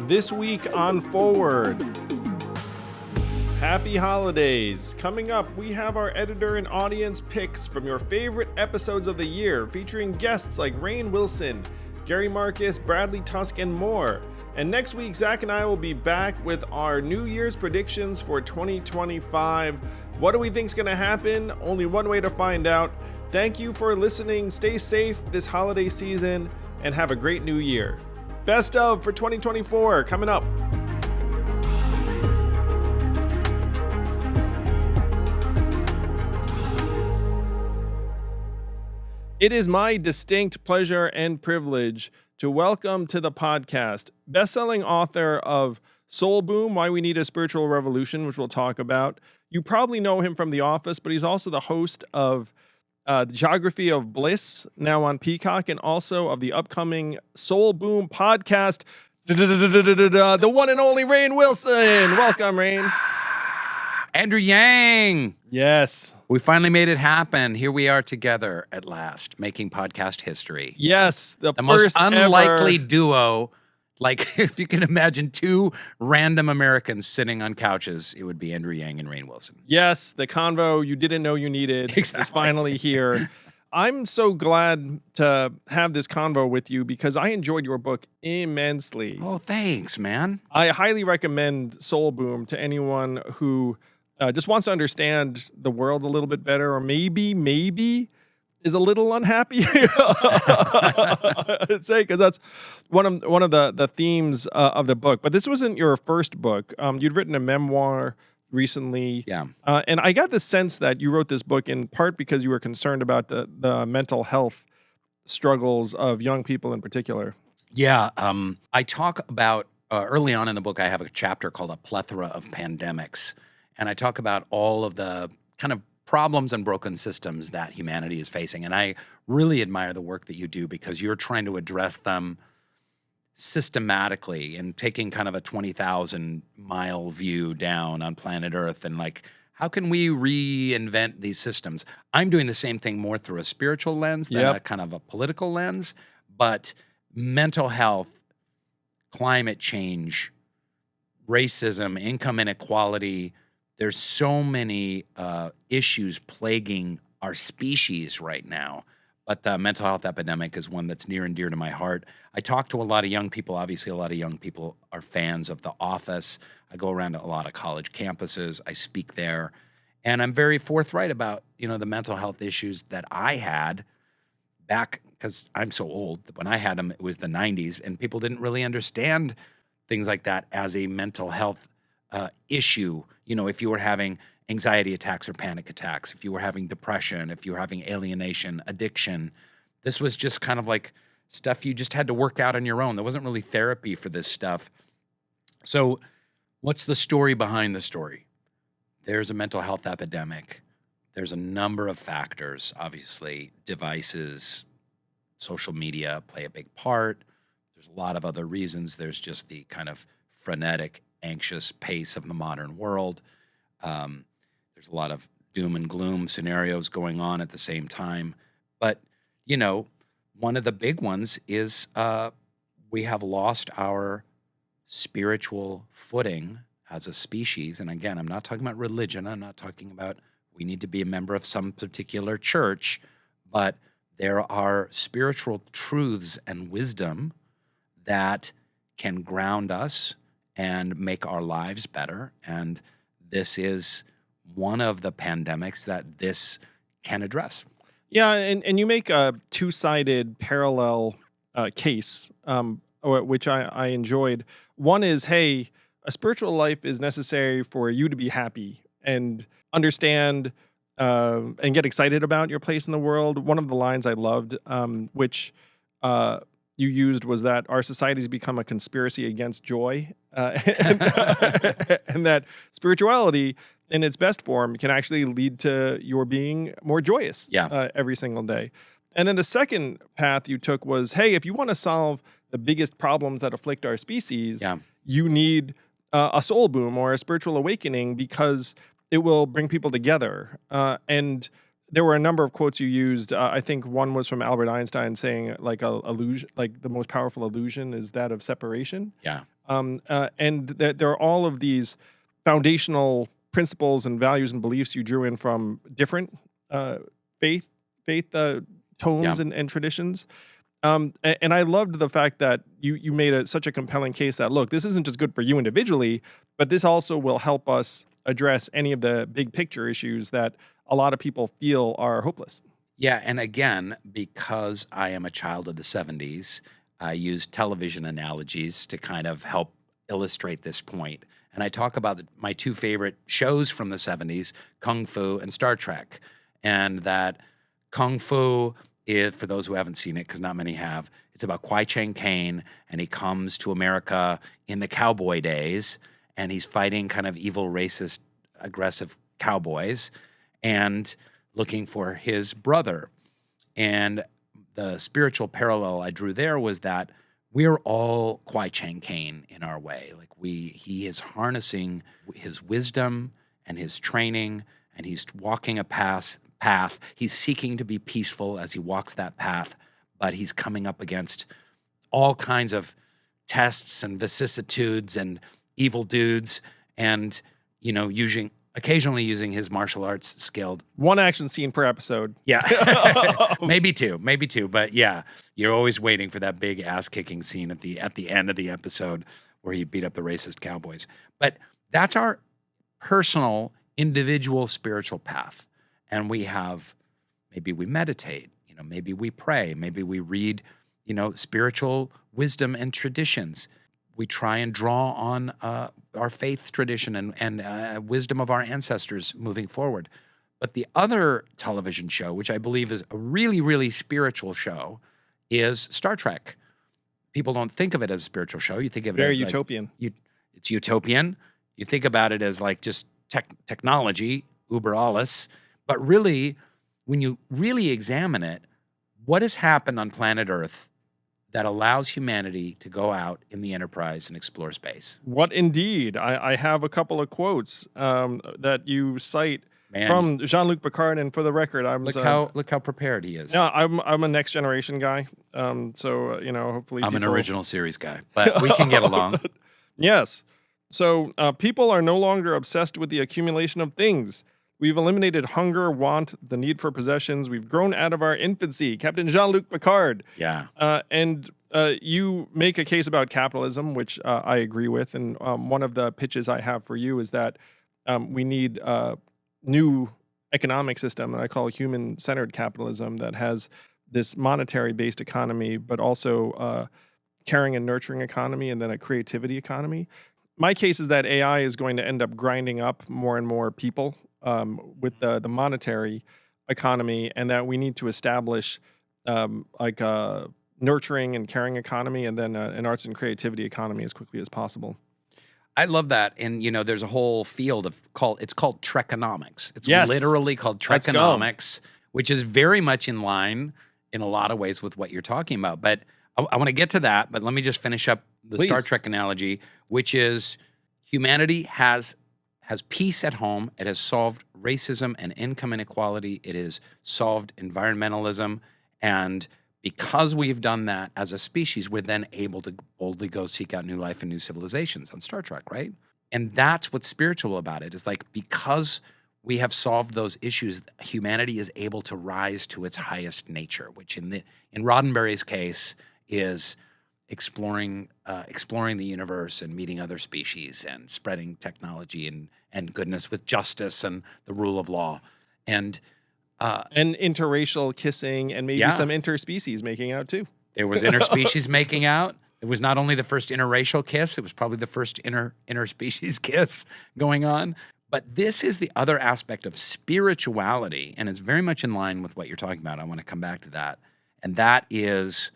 this week on Forward. Happy holidays. Coming up, we have our editor and audience picks from your favorite episodes of the year, featuring guests like Rainn Wilson, Gary Marcus, Bradley Tusk, and more. And next week, Zach and I will be back with our New Year's predictions for 2025. What do we think is going to happen? Only one way to find out. Thank you for listening. Stay safe this holiday season and have a great new year. Best of for 2024 coming up. It is my distinct pleasure and privilege to welcome to the podcast best-selling author of Soul Boom, Why We Need a Spiritual Revolution, which we'll talk about. You probably know him from The Office, but he's also the host of The Geography of Bliss, now on Peacock, and also of the upcoming Soul Boom podcast, the one and only Rainn Wilson. Welcome, Rainn. Andrew Yang. Yes. We finally made it happen. Here we are together at last, making podcast history. Yes. The most unlikely duo. Like, if you can imagine two random Americans sitting on couches, it would be Andrew Yang and Rainn Wilson. Yes, the convo you didn't know you needed is finally here. I'm so glad to have this convo with you because I enjoyed your book immensely. Oh, thanks, man. I highly recommend Soul Boom to anyone who just wants to understand the world a little bit better, or maybe is a little unhappy. I'd say, because that's one of the themes of the book. But this wasn't your first book. You'd written a memoir recently. Yeah. And I got the sense that you wrote this book in part because you were concerned about the mental health struggles of young people in particular. Yeah. I talk about, early on in the book, I have a chapter called A Plethora of Pandemics. And I talk about all of the kind of problems and broken systems that humanity is facing. And I really admire the work that you do because you're trying to address them systematically and taking kind of a 20,000 mile view down on planet Earth and like, how can we reinvent these systems? I'm doing the same thing more through a spiritual lens than a kind of a political lens, but mental health, climate change, racism, income inequality, there's so many issues plaguing our species right now, but the mental health epidemic is one that's near and dear to my heart. I talk to a lot of young people. Obviously, a lot of young people are fans of The Office. I go around to a lot of college campuses. I speak there, and I'm very forthright about, the mental health issues that I had back, because I'm so old. When I had them, it was the 90s, and people didn't really understand things like that as a mental health issue. If you were having anxiety attacks or panic attacks, if you were having depression, if you were having alienation, addiction, this was just kind of like stuff you just had to work out on your own. There wasn't really therapy for this stuff. So what's the story behind the story? There's a mental health epidemic. There's a number of factors. Obviously, devices, social media play a big part. There's a lot of other reasons. There's just the kind of frenetic, anxious pace of the modern world. There's a lot of doom and gloom scenarios going on at the same time. But, one of the big ones is we have lost our spiritual footing as a species. And again, I'm not talking about religion. I'm not talking about we need to be a member of some particular church, but there are spiritual truths and wisdom that can ground us and make our lives better. And this is one of the pandemics that this can address. Yeah, and you make a two-sided parallel case, which I enjoyed. One is, hey, a spiritual life is necessary for you to be happy and understand and get excited about your place in the world. One of the lines I loved, which you used, was that our society's become a conspiracy against joy, and that spirituality in its best form can actually lead to your being more joyous every single day. And then the second path you took was, hey, if you want to solve the biggest problems that afflict our species, you need a soul boom or a spiritual awakening because it will bring people together. And there were a number of quotes you used. I think one was from Albert Einstein saying, like, illusion, like the most powerful illusion is that of separation. Yeah. And there are all of these foundational principles and values and beliefs you drew in from different uh, faith Yeah. tones and traditions. And I loved the fact that you made such a compelling case that, look, this isn't just good for you individually, but this also will help us address any of the big picture issues that a lot of people feel are hopeless. Yeah, and again, because I am a child of the 70s, I use television analogies to kind of help illustrate this point. And I talk about my two favorite shows from the 70s, Kung Fu and Star Trek. And that Kung Fu is, for those who haven't seen it, because not many have, it's about Kwai Chang Caine, and he comes to America in the cowboy days, and he's fighting kind of evil, racist, aggressive cowboys. And looking for his brother. And the spiritual parallel I drew there was that we're all Kwai Chang Caine in our way. Like he is harnessing his wisdom and his training, and he's walking a path. He's seeking to be peaceful as he walks that path, but he's coming up against all kinds of tests and vicissitudes and evil dudes, and occasionally using his martial arts skill. One action scene per episode. Yeah. maybe two. But yeah, you're always waiting for that big ass kicking scene at the end of the episode where he beat up the racist cowboys. But that's our personal, individual spiritual path. And maybe we meditate, maybe we pray, maybe we read, spiritual wisdom and traditions. We try and draw on our faith tradition and wisdom of our ancestors moving forward. But the other television show, which I believe is a really, really spiritual show, is Star Trek. People don't think of it as a spiritual show. You think of it Very as utopian. It's utopian. You think about it as like just technology, uber alles. But really, when you really examine it, what has happened on planet Earth that allows humanity to go out in the Enterprise and explore space? What indeed? I have a couple of quotes that you cite from Jean-Luc Picard, and for the record, look how prepared he is. Yeah, I'm a Next Generation guy, so hopefully I'm an original series guy, but we can get along. Yes. So people are no longer obsessed with the accumulation of things. We've eliminated hunger, want, the need for possessions. We've grown out of our infancy. Captain Jean-Luc Picard. Yeah. And you make a case about capitalism, which I agree with. And one of the pitches I have for you is that we need a new economic system that I call human-centered capitalism that has this monetary-based economy, but also a caring and nurturing economy, and then a creativity economy. My case is that AI is going to end up grinding up more and more people with the monetary economy, and that we need to establish like a nurturing and caring economy, and then an arts and creativity economy as quickly as possible. I love that. And, there's a whole field it's called Trekonomics. It's Yes. literally called Trekonomics, which is very much in line in a lot of ways with what you're talking about. But I want to get to that, but let me just finish up the Please. Star Trek analogy, which is humanity has peace at home. It has solved racism and income inequality. It has solved environmentalism. And because we've done that as a species, we're then able to boldly go seek out new life and new civilizations on Star Trek, right? And that's what's spiritual about it, is like, because we have solved those issues, humanity is able to rise to its highest nature, which in Roddenberry's case is exploring the universe and meeting other species and spreading technology and goodness with justice and the rule of law. And interracial kissing, and maybe some interspecies making out too. There was interspecies making out. It was not only the first interracial kiss, it was probably the first interspecies kiss going on. But this is the other aspect of spirituality, and it's very much in line with what you're talking about. I want to come back to that. And that is,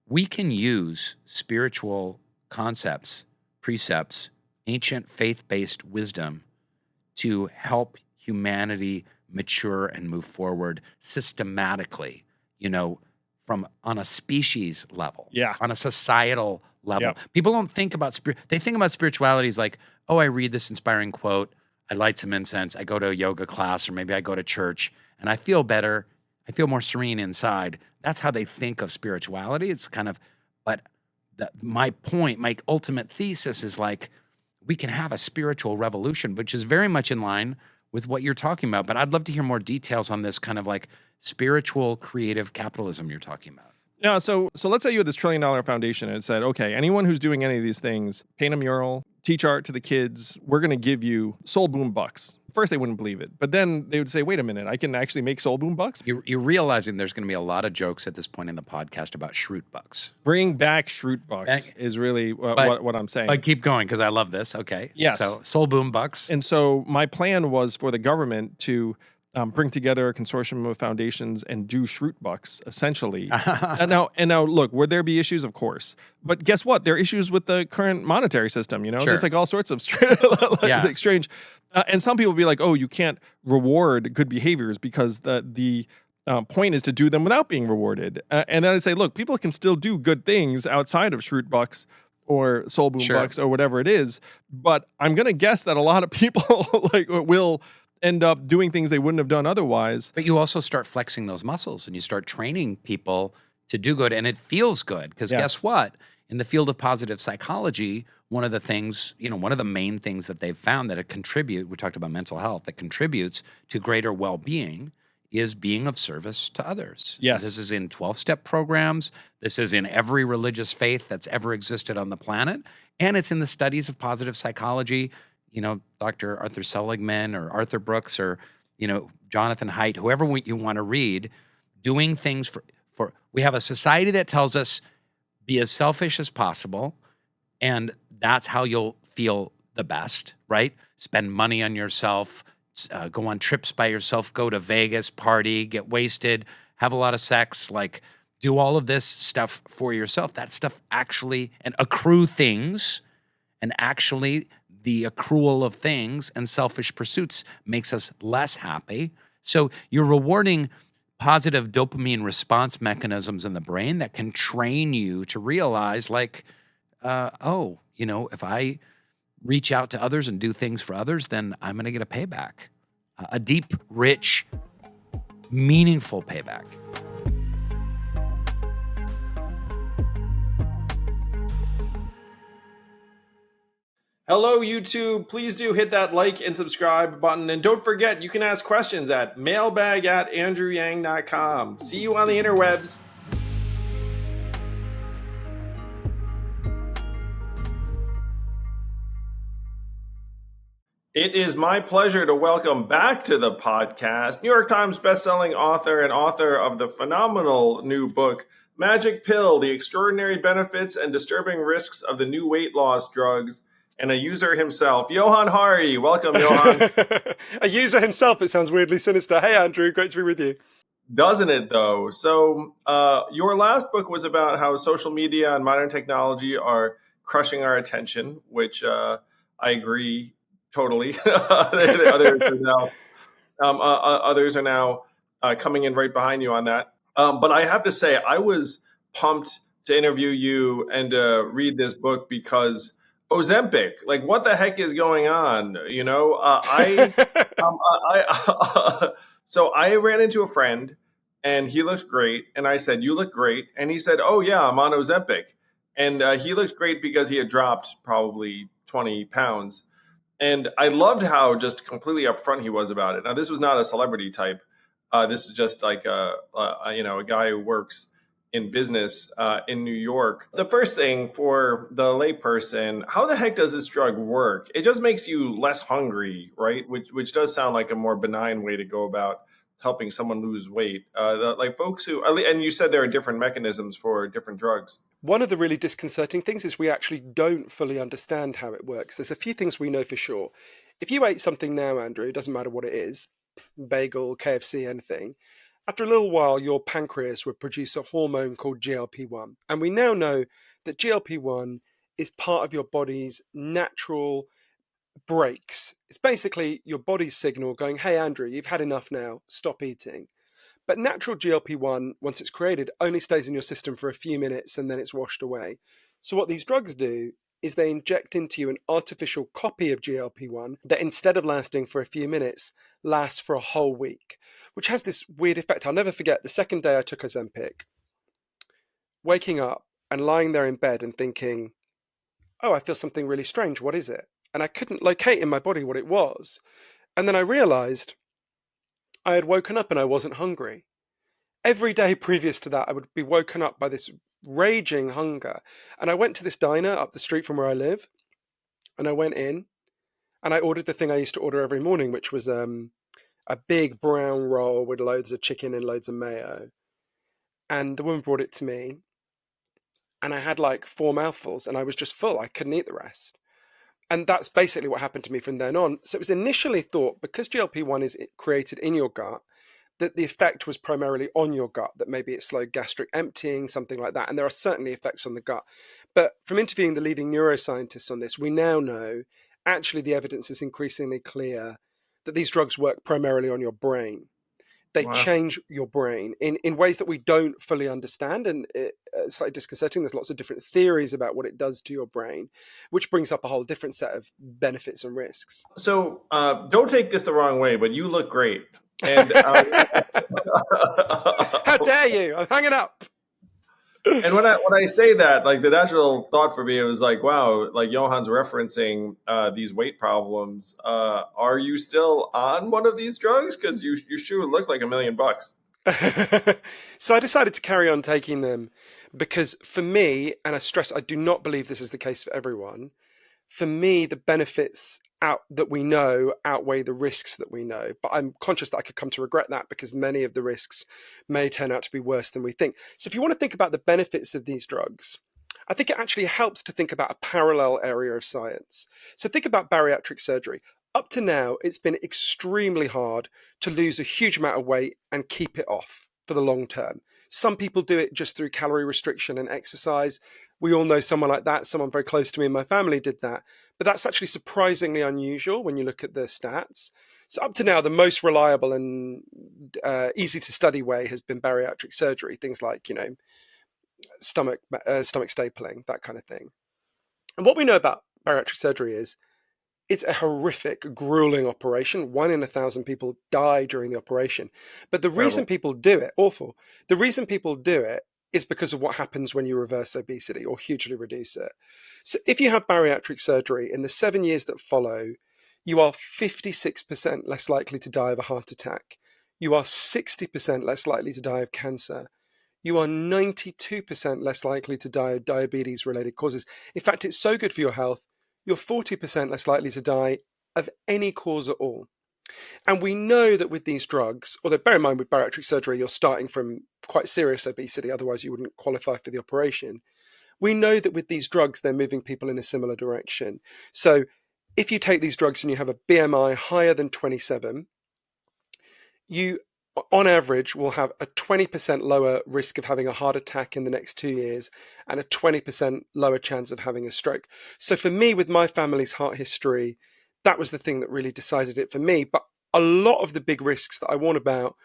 we can use spiritual concepts, precepts, ancient faith-based wisdom to help humanity mature and move forward systematically, from on a species level, on a societal level. Yep. People don't think about they think about spirituality as like, oh, I read this inspiring quote, I light some incense, I go to a yoga class, or maybe I go to church, and I feel better, I feel more serene inside. That's how they think of spirituality. It's kind of, but my point, my ultimate thesis is like, we can have a spiritual revolution, which is very much in line with what you're talking about. But I'd love to hear more details on this kind of like spiritual creative capitalism you're talking about. Yeah, so let's say you had this $1 trillion foundation and it said, okay, anyone who's doing any of these things, paint a mural, teach art to the kids, we're going to give you soul boom bucks. First, they wouldn't believe it, but then they would say, wait a minute, I can actually make soul boom bucks? You're realizing there's going to be a lot of jokes at this point in the podcast about Shrute bucks. Bring back Shrute bucks is really what I'm saying. But keep going, because I love this. Okay. Yes. So soul boom bucks. And so my plan was for the government to bring together a consortium of foundations and do Shrute bucks, essentially. and now, look, would there be issues? Of course. But guess what? There are issues with the current monetary system. Sure. There's like all sorts of strange. And some people will be like, oh, you can't reward good behaviors because the point is to do them without being rewarded. And then I'd say, look, people can still do good things outside of Shrute bucks or soul boom bucks or whatever it is. But I'm going to guess that a lot of people will end up doing things they wouldn't have done otherwise. But you also start flexing those muscles and you start training people to do good, and it feels good because guess what? In the field of positive psychology, one of the things, one of the main things that they've found that we talked about mental health, that contributes to greater well-being is being of service to others. Yes. This is in 12-step programs. This is in every religious faith that's ever existed on the planet. And it's in the studies of positive psychology. Dr. Arthur Seligman or Arthur Brooks or, Jonathan Haidt, whoever you want to read, doing things for we have a society that tells us be as selfish as possible, and that's how you'll feel the best, right? Spend money on yourself, go on trips by yourself, go to Vegas, party, get wasted, have a lot of sex, like do all of this stuff for yourself. That stuff actually, and accrue things, and actually the accrual of things and selfish pursuits makes us less happy. So you're rewarding positive dopamine response mechanisms in the brain that can train you to realize like, if I reach out to others and do things for others, then I'm going to get a payback, a deep, rich, meaningful payback. Hello, YouTube. Please do hit that like and subscribe button. And don't forget, you can ask questions at mailbag@andrewyang.com. See you on the interwebs. It is my pleasure to welcome back to the podcast New York Times bestselling author and author of the phenomenal new book, Magic Pill, The Extraordinary Benefits and Disturbing Risks of the New Weight Loss Drugs, and a user himself, Johann Hari. Welcome, Johann. A user himself, it sounds weirdly sinister. Hey, Andrew, great to be with you. Doesn't it, though? So your last book was about how social media and modern technology are crushing our attention, which I agree totally. Others are now coming in right behind you on that. But I have to say, I was pumped to interview you and read this book because Ozempic, like what the heck is going on? So I ran into a friend and he looked great. And I said, you look great. And he said, oh yeah, I'm on Ozempic. And he looked great because he had dropped probably 20 pounds. And I loved how just completely upfront he was about it. Now, this was not a celebrity type. This is just like a guy who works in business in New York. The first thing for the layperson, how the heck does this drug work? It just makes you less hungry, right? Which does sound like a more benign way to go about helping someone lose weight. Like folks who, and you said there are different mechanisms for different drugs. One of the really disconcerting things is we actually don't fully understand how it works. There's a few things we know for sure. If you ate something now, Andrew, it doesn't matter what it is, bagel, KFC, anything, after a little while, your pancreas would produce a hormone called GLP-1. And we now know that GLP-1 is part of your body's natural brakes. It's basically your body's signal going, hey, Andrew, you've had enough now, stop eating. But natural GLP-1, once it's created, only stays in your system for a few minutes and then it's washed away. So what these drugs do is they inject into you an artificial copy of GLP-1 that instead of lasting for a few minutes, lasts for a whole week, which has this weird effect. I'll never forget the second day I took Ozempic, waking up and lying there in bed and thinking, oh, I feel something really strange. What is it? And I couldn't locate in my body what it was. And then I realized I had woken up and I wasn't hungry. Every day previous to that, I would be woken up by this raging hunger. And I went to this diner up the street from where I live, and I went in and I ordered the thing I used to order every morning, which was a big brown roll with loads of chicken and loads of mayo. And the woman brought it to me, and I had like 4 mouthfuls, and I was just full. I couldn't eat the rest. And that's basically what happened to me from then on. So it was initially thought, because GLP-1 is created in your gut, that the effect was primarily on your gut, that maybe it slowed gastric emptying, something like that. And there are certainly effects on the gut. But from interviewing the leading neuroscientists on this, we now know actually the evidence is increasingly clear that these drugs work primarily on your brain. They change your brain in ways that we don't fully understand, and it's slightly disconcerting. There's lots of different theories about what it does to your brain, which brings up a whole different set of benefits and risks. So don't take this the wrong way, but you look great. And how dare you? I'm hanging up. And when I say that, like the natural thought for me, it was like, wow, like Johann's referencing these weight problems. Are you still on one of these drugs? Because you sure look like $1 million. So I decided to carry on taking them because for me, and I stress, I do not believe this is the case for everyone. For me, the benefits that we know outweigh the risks that we know. But I'm conscious that I could come to regret that because many of the risks may turn out to be worse than we think. So if you want to think about the benefits of these drugs, I think it actually helps to think about a parallel area of science. So think about bariatric surgery. Up to now, it's been extremely hard to lose a huge amount of weight and keep it off for the long term. Some people do it just through calorie restriction and exercise. We all know someone like that. Someone very close to me in my family did that. But that's actually surprisingly unusual when you look at the stats. So up to now, the most reliable and easy to study way has been bariatric surgery. Things like, stomach stapling, that kind of thing. And what we know about bariatric surgery is it's a horrific, grueling operation. 1 in 1,000 people die during the operation. But the reason people do it, awful, the reason people do it is because of what happens when you reverse obesity or hugely reduce it. So if you have bariatric surgery in the 7 years that follow, you are 56% less likely to die of a heart attack. You are 60% less likely to die of cancer. You are 92% less likely to die of diabetes-related causes. In fact, it's so good for your health, you're 40% less likely to die of any cause at all. And we know that with these drugs, although bear in mind with bariatric surgery, you're starting from quite serious obesity, otherwise you wouldn't qualify for the operation. We know that with these drugs, they're moving people in a similar direction. So if you take these drugs and you have a BMI higher than 27, you on average will have a 20% lower risk of having a heart attack in the next 2 years and a 20% lower chance of having a stroke. So for me, with my family's heart history, that was the thing that really decided it for me. But a lot of the big risks that I warn about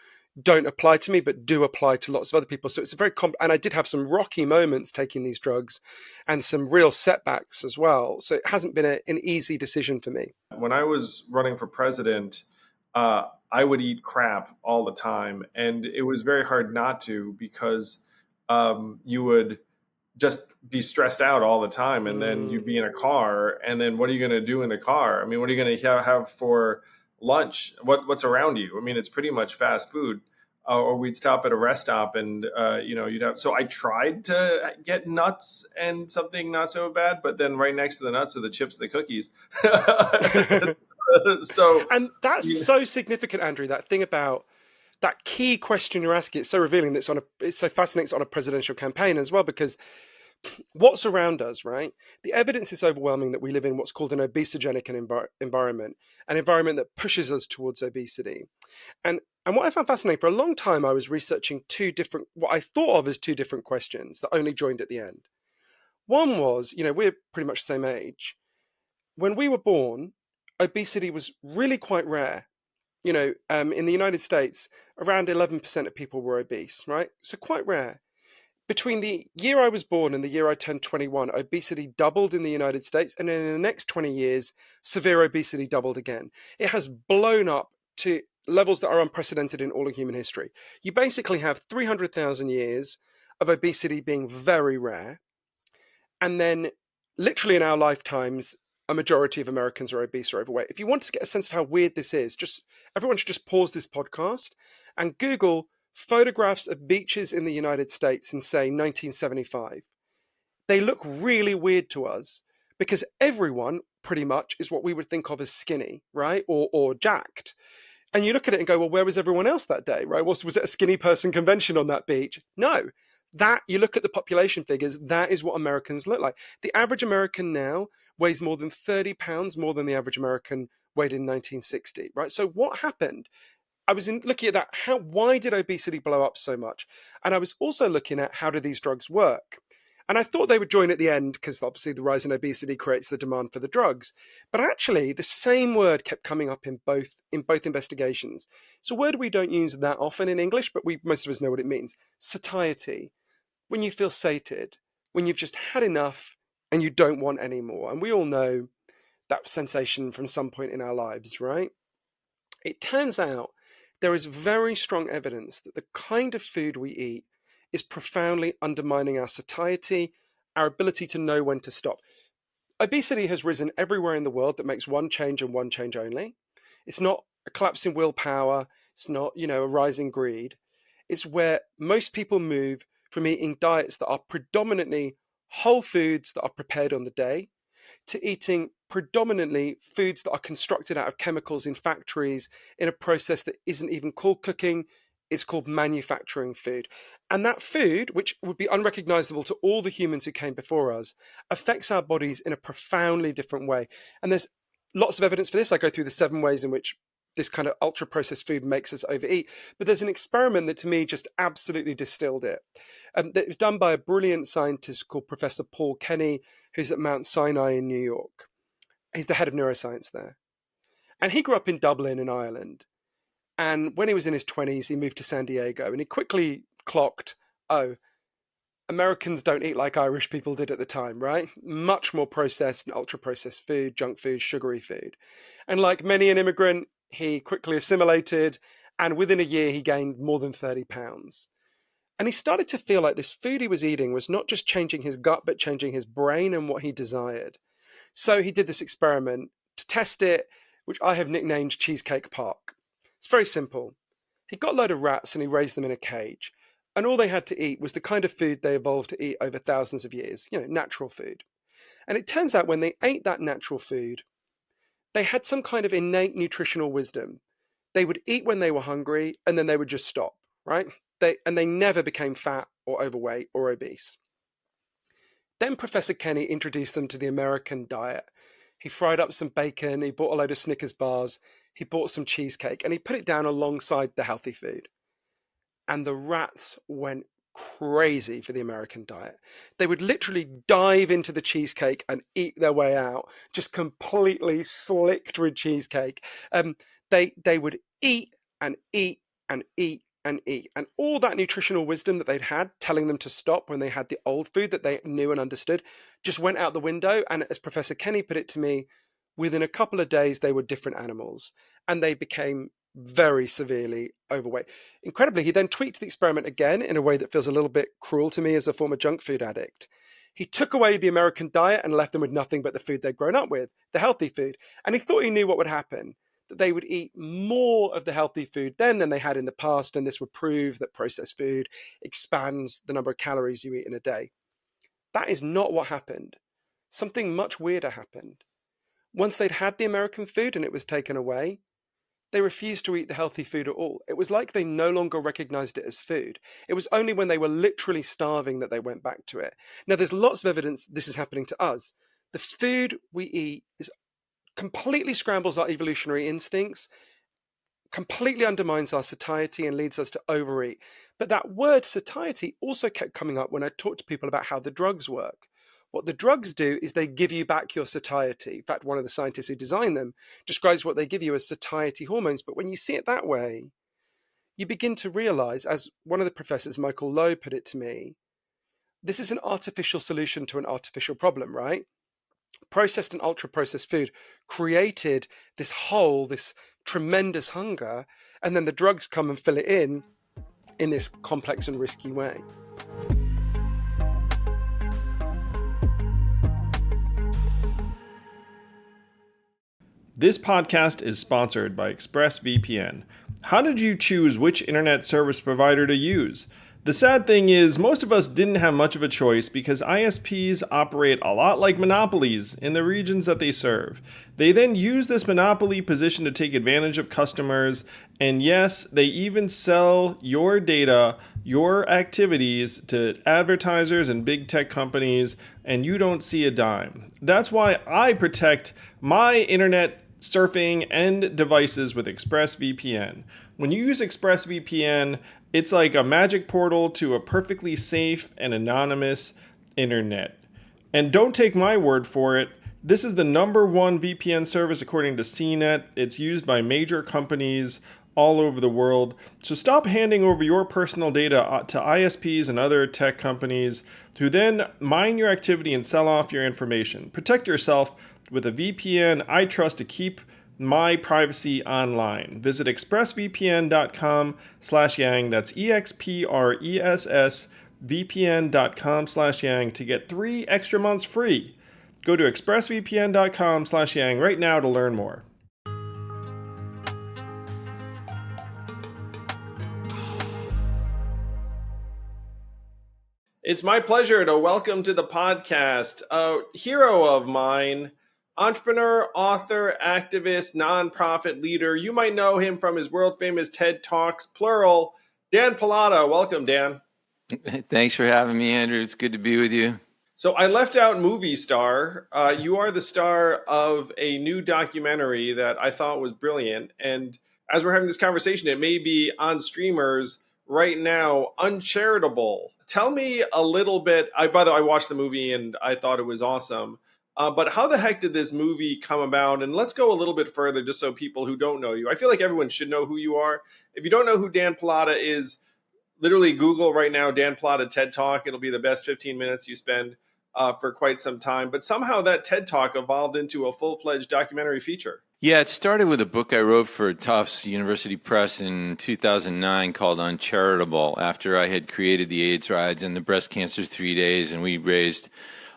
don't apply to me, but do apply to lots of other people. So it's a very and I did have some rocky moments taking these drugs and some real setbacks as well. So it hasn't been an easy decision for me. When I was running for president, I would eat crap all the time. And it was very hard not to because you would just be stressed out all the time. And then you'd be in a car. And then what are you going to do in the car? I mean, what are you going to have for lunch? What's around you? I mean, it's pretty much fast food. Or we'd stop at a rest stop and, you'd have. So I tried to get nuts and something not so bad, but then right next to the nuts are the chips and the cookies. And that's so significant, Andrew, that thing about that key question you're asking. It's so revealing that it's so fascinating. It's on a presidential campaign as well, because what's around us, right? The evidence is overwhelming that we live in what's called an obesogenic environment, an environment that pushes us towards obesity. And what I found fascinating, for a long time, I was researching what I thought of as two different questions that only joined at the end. One was, we're pretty much the same age. When we were born, obesity was really quite rare. In the United States, around 11% of people were obese, right? So quite rare. Between the year I was born and the year I turned 21, obesity doubled in the United States. And then in the next 20 years, severe obesity doubled again. It has blown up to levels that are unprecedented in all of human history. You basically have 300,000 years of obesity being very rare. And then literally in our lifetimes, a majority of Americans are obese or overweight. If you want to get a sense of how weird this is, just everyone should just pause this podcast and Google photographs of beaches in the United States in, say, 1975. They look really weird to us because everyone pretty much is what we would think of as skinny, right? Or jacked. And you look at it and go, well, where was everyone else that day, right? Was it a skinny person convention on that beach? No. That, you look at the population figures, that is what Americans look like. The average American now weighs more than 30 pounds more than the average American weighed in 1960, right? So what happened? I was looking at that. Why did obesity blow up so much? And I was also looking at how do these drugs work? And I thought they would join at the end because obviously the rise in obesity creates the demand for the drugs. But actually, the same word kept coming up in both investigations. It's a word we don't use that often in English, but most of us know what it means. Satiety. When you feel sated, when you've just had enough and you don't want any more. And we all know that sensation from some point in our lives, right? It turns out there is very strong evidence that the kind of food we eat is profoundly undermining our satiety, our ability to know when to stop. Obesity has risen everywhere in the world that makes one change and one change only. It's not a collapse in willpower. It's not, a rise in greed. It's where most people move from eating diets that are predominantly whole foods that are prepared on the day to eating predominantly foods that are constructed out of chemicals in factories in a process that isn't even called cooking, it's called manufacturing food. And that food, which would be unrecognizable to all the humans who came before us, affects our bodies in a profoundly different way. And there's lots of evidence for this. I go through the 7 ways in which this kind of ultra processed food makes us overeat. But there's an experiment that to me just absolutely distilled it. That was done by a brilliant scientist called Professor Paul Kenny, who's at Mount Sinai in New York. He's the head of neuroscience there. And he grew up in Dublin in Ireland. And when he was in his 20s, he moved to San Diego and he quickly clocked, oh, Americans don't eat like Irish people did at the time, right? Much more processed and ultra processed food, junk food, sugary food. And like many an immigrant, he quickly assimilated, and within a year he gained more than 30 pounds. And he started to feel like this food he was eating was not just changing his gut, but changing his brain and what he desired. So he did this experiment to test it, which I have nicknamed Cheesecake Park. It's very simple. He got a load of rats and he raised them in a cage. And all they had to eat was the kind of food they evolved to eat over thousands of years, natural food. And it turns out when they ate that natural food, they had some kind of innate nutritional wisdom. They would eat when they were hungry and then they would just stop, right? They never became fat or overweight or obese. Then Professor Kenny introduced them to the American diet. He fried up some bacon, he bought a load of Snickers bars, he bought some cheesecake, and he put it down alongside the healthy food. And the rats went crazy for the American diet. They would literally dive into the cheesecake and eat their way out, just completely slicked with cheesecake. They would eat and eat and eat and eat. And all that nutritional wisdom that they'd had telling them to stop when they had the old food that they knew and understood just went out the window. And as Professor Kenny put it to me, within a couple of days, they were different animals and they became very severely overweight. Incredibly, he then tweaked the experiment again in a way that feels a little bit cruel to me as a former junk food addict. He took away the American diet and left them with nothing but the food they'd grown up with, the healthy food. And he thought he knew what would happen, that they would eat more of the healthy food then than they had in the past. And this would prove that processed food expands the number of calories you eat in a day. That is not what happened. Something much weirder happened. Once they'd had the American food and it was taken away, they refused to eat the healthy food at all. It was like they no longer recognized it as food. It was only when they were literally starving that they went back to it. Now, there's lots of evidence this is happening to us. The food we eat completely scrambles our evolutionary instincts, completely undermines our satiety and leads us to overeat. But that word satiety also kept coming up when I talked to people about how the drugs work. What the drugs do is they give you back your satiety. In fact, one of the scientists who designed them describes what they give you as satiety hormones. But when you see it that way, you begin to realize, as one of the professors, Michael Lowe, put it to me, this is an artificial solution to an artificial problem, right? Processed and ultra-processed food created this hole, this tremendous hunger, and then the drugs come and fill it in this complex and risky way. This podcast is sponsored by ExpressVPN. How did you choose which internet service provider to use? The sad thing is, most of us didn't have much of a choice because ISPs operate a lot like monopolies in the regions that they serve. They then use this monopoly position to take advantage of customers, and yes, they even sell your data, your activities to advertisers and big tech companies, and you don't see a dime. That's why I protect my internet surfing and devices with ExpressVPN. When you use ExpressVPN, it's like a magic portal to a perfectly safe and anonymous internet. And don't take my word for it. This is the #1 VPN service according to CNET. It's used by major companies all over the world. So stop handing over your personal data to ISPs and other tech companies who then mine your activity and sell off your information. Protect yourself with a VPN I trust to keep my privacy online. Visit expressvpn.com/yang. That's expressvpn.com/yang to get 3 extra months free. Go to expressvpn.com/yang right now to learn more. It's my pleasure to welcome to the podcast a hero of mine, entrepreneur, author, activist, nonprofit leader. You might know him from his world-famous TED Talks, plural, Dan Pallotta. Welcome, Dan. Thanks for having me, Andrew. It's good to be with you. So I left out movie star. You are the star of a new documentary that I thought was brilliant. And as we're having this conversation, it may be on streamers right now, Uncharitable. Tell me a little bit. By the way, I watched the movie and I thought it was awesome. But how the heck did this movie come about? And let's go a little bit further just so people who don't know you. I feel like everyone should know who you are. If you don't know who Dan Pallotta is, literally Google right now, Dan Pallotta TED Talk. It'll be the best 15 minutes you spend for quite some time. But somehow that TED Talk evolved into a full-fledged documentary feature. Yeah, it started with a book I wrote for Tufts University Press in 2009 called Uncharitable, after I had created the AIDS Rides and the Breast Cancer 3 Days, and we raised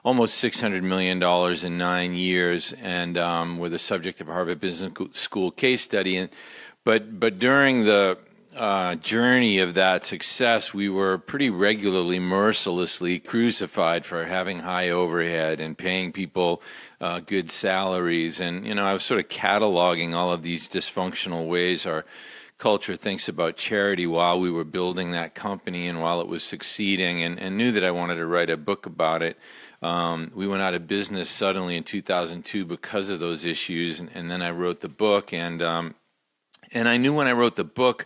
almost $600 million in 9 years, and were the subject of a Harvard Business School case study. But during the journey of that success, we were pretty regularly, mercilessly crucified for having high overhead and paying people good salaries. And, I was sort of cataloging all of these dysfunctional ways our culture thinks about charity while we were building that company and while it was succeeding, and knew that I wanted to write a book about it. We went out of business suddenly in 2002 because of those issues, and then I wrote the book. And I knew when I wrote the book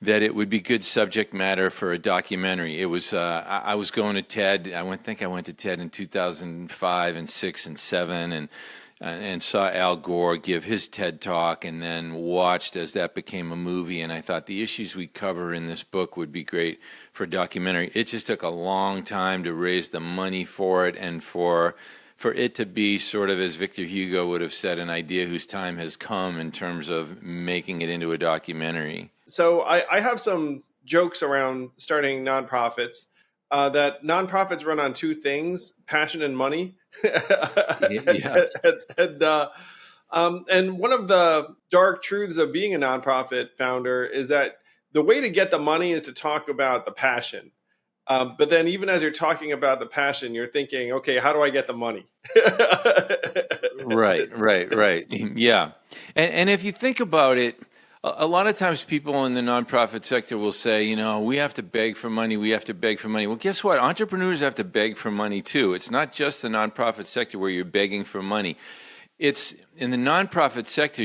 that it would be good subject matter for a documentary. It was I was going to TED. I went to TED in 2005 and 6 and 7, and saw Al Gore give his TED Talk, and then watched as that became a movie. And I thought the issues we cover in this book would be great for a documentary. It just took a long time to raise the money for it, and for it to be sort of, as Victor Hugo would have said, an idea whose time has come in terms of making it into a documentary. So I have some jokes around starting nonprofits, that nonprofits run on 2 things, passion and money. Yeah. And one of the dark truths of being a nonprofit founder is that the way to get the money is to talk about the passion. But then even as you're talking about the passion, you're thinking, okay, how do I get the money? Right. Yeah. And if you think about it, a lot of times people in the nonprofit sector will say, we have to beg for money. Well, guess what? Entrepreneurs have to beg for money too. It's not just the nonprofit sector where you're begging for money. It's in the nonprofit sector,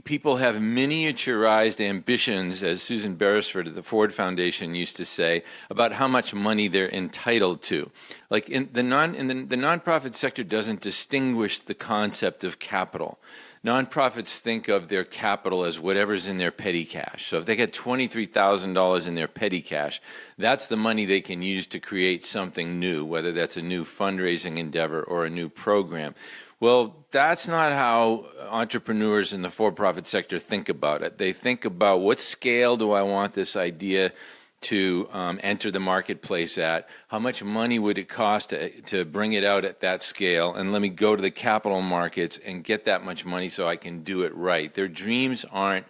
people have miniaturized ambitions, as Susan Beresford at the Ford Foundation used to say, about how much money they're entitled to. Like the nonprofit sector doesn't distinguish the concept of capital. Nonprofits think of their capital as whatever's in their petty cash. So if they get $23,000 in their petty cash, that's the money they can use to create something new, whether that's a new fundraising endeavor or a new program. Well, that's not how entrepreneurs in the for-profit sector think about it. They think about, what scale do I want this idea to enter the marketplace at? How much money would it cost to bring it out at that scale? And let me go to the capital markets and get that much money so I can do it right. Their dreams aren't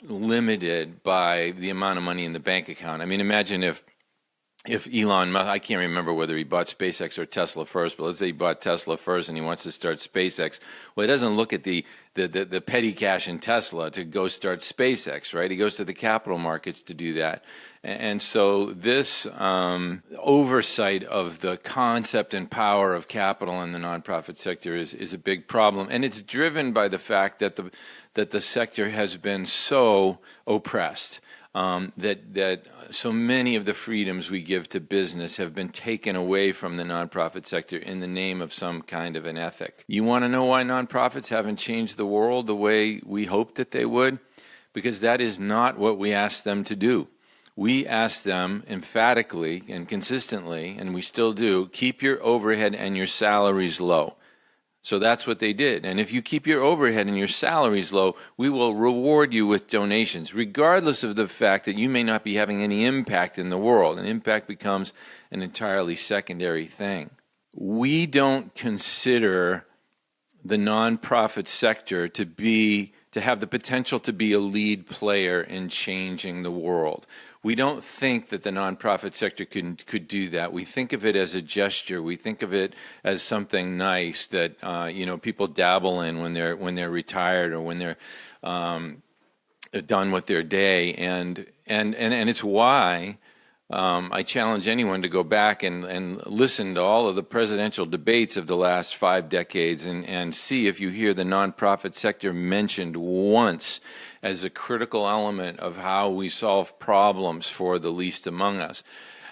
limited by the amount of money in the bank account. I mean, imagine if Elon Musk, I can't remember whether he bought SpaceX or Tesla first, but let's say he bought Tesla first and he wants to start SpaceX. Well, he doesn't look at the petty cash in Tesla to go start SpaceX, right? He goes to the capital markets to do that. And so this oversight of the concept and power of capital in the nonprofit sector is a big problem. And it's driven by the fact that the sector has been so oppressed. That so many of the freedoms we give to business have been taken away from the nonprofit sector in the name of some kind of an ethic. You want to know why nonprofits haven't changed the world the way we hoped that they would? Because that is not what we asked them to do. We asked them emphatically and consistently, and we still do, keep your overhead and your salaries low. So that's what they did. And if you keep your overhead and your salaries low, we will reward you with donations, regardless of the fact that you may not be having any impact in the world. And impact becomes an entirely secondary thing. We don't consider the nonprofit sector to have the potential to be a lead player in changing the world. We don't think that the nonprofit sector could do that. We think of it as a gesture. We think of it as something nice that people dabble in when they're retired or when they're done with their day, and it's why I challenge anyone to go back and listen to all of the presidential debates of the last 5 decades and see if you hear the nonprofit sector mentioned once as a critical element of how we solve problems for the least among us.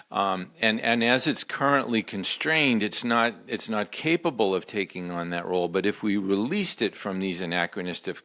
And as it's currently constrained, it's not capable of taking on that role. But if we released it from these anachronistic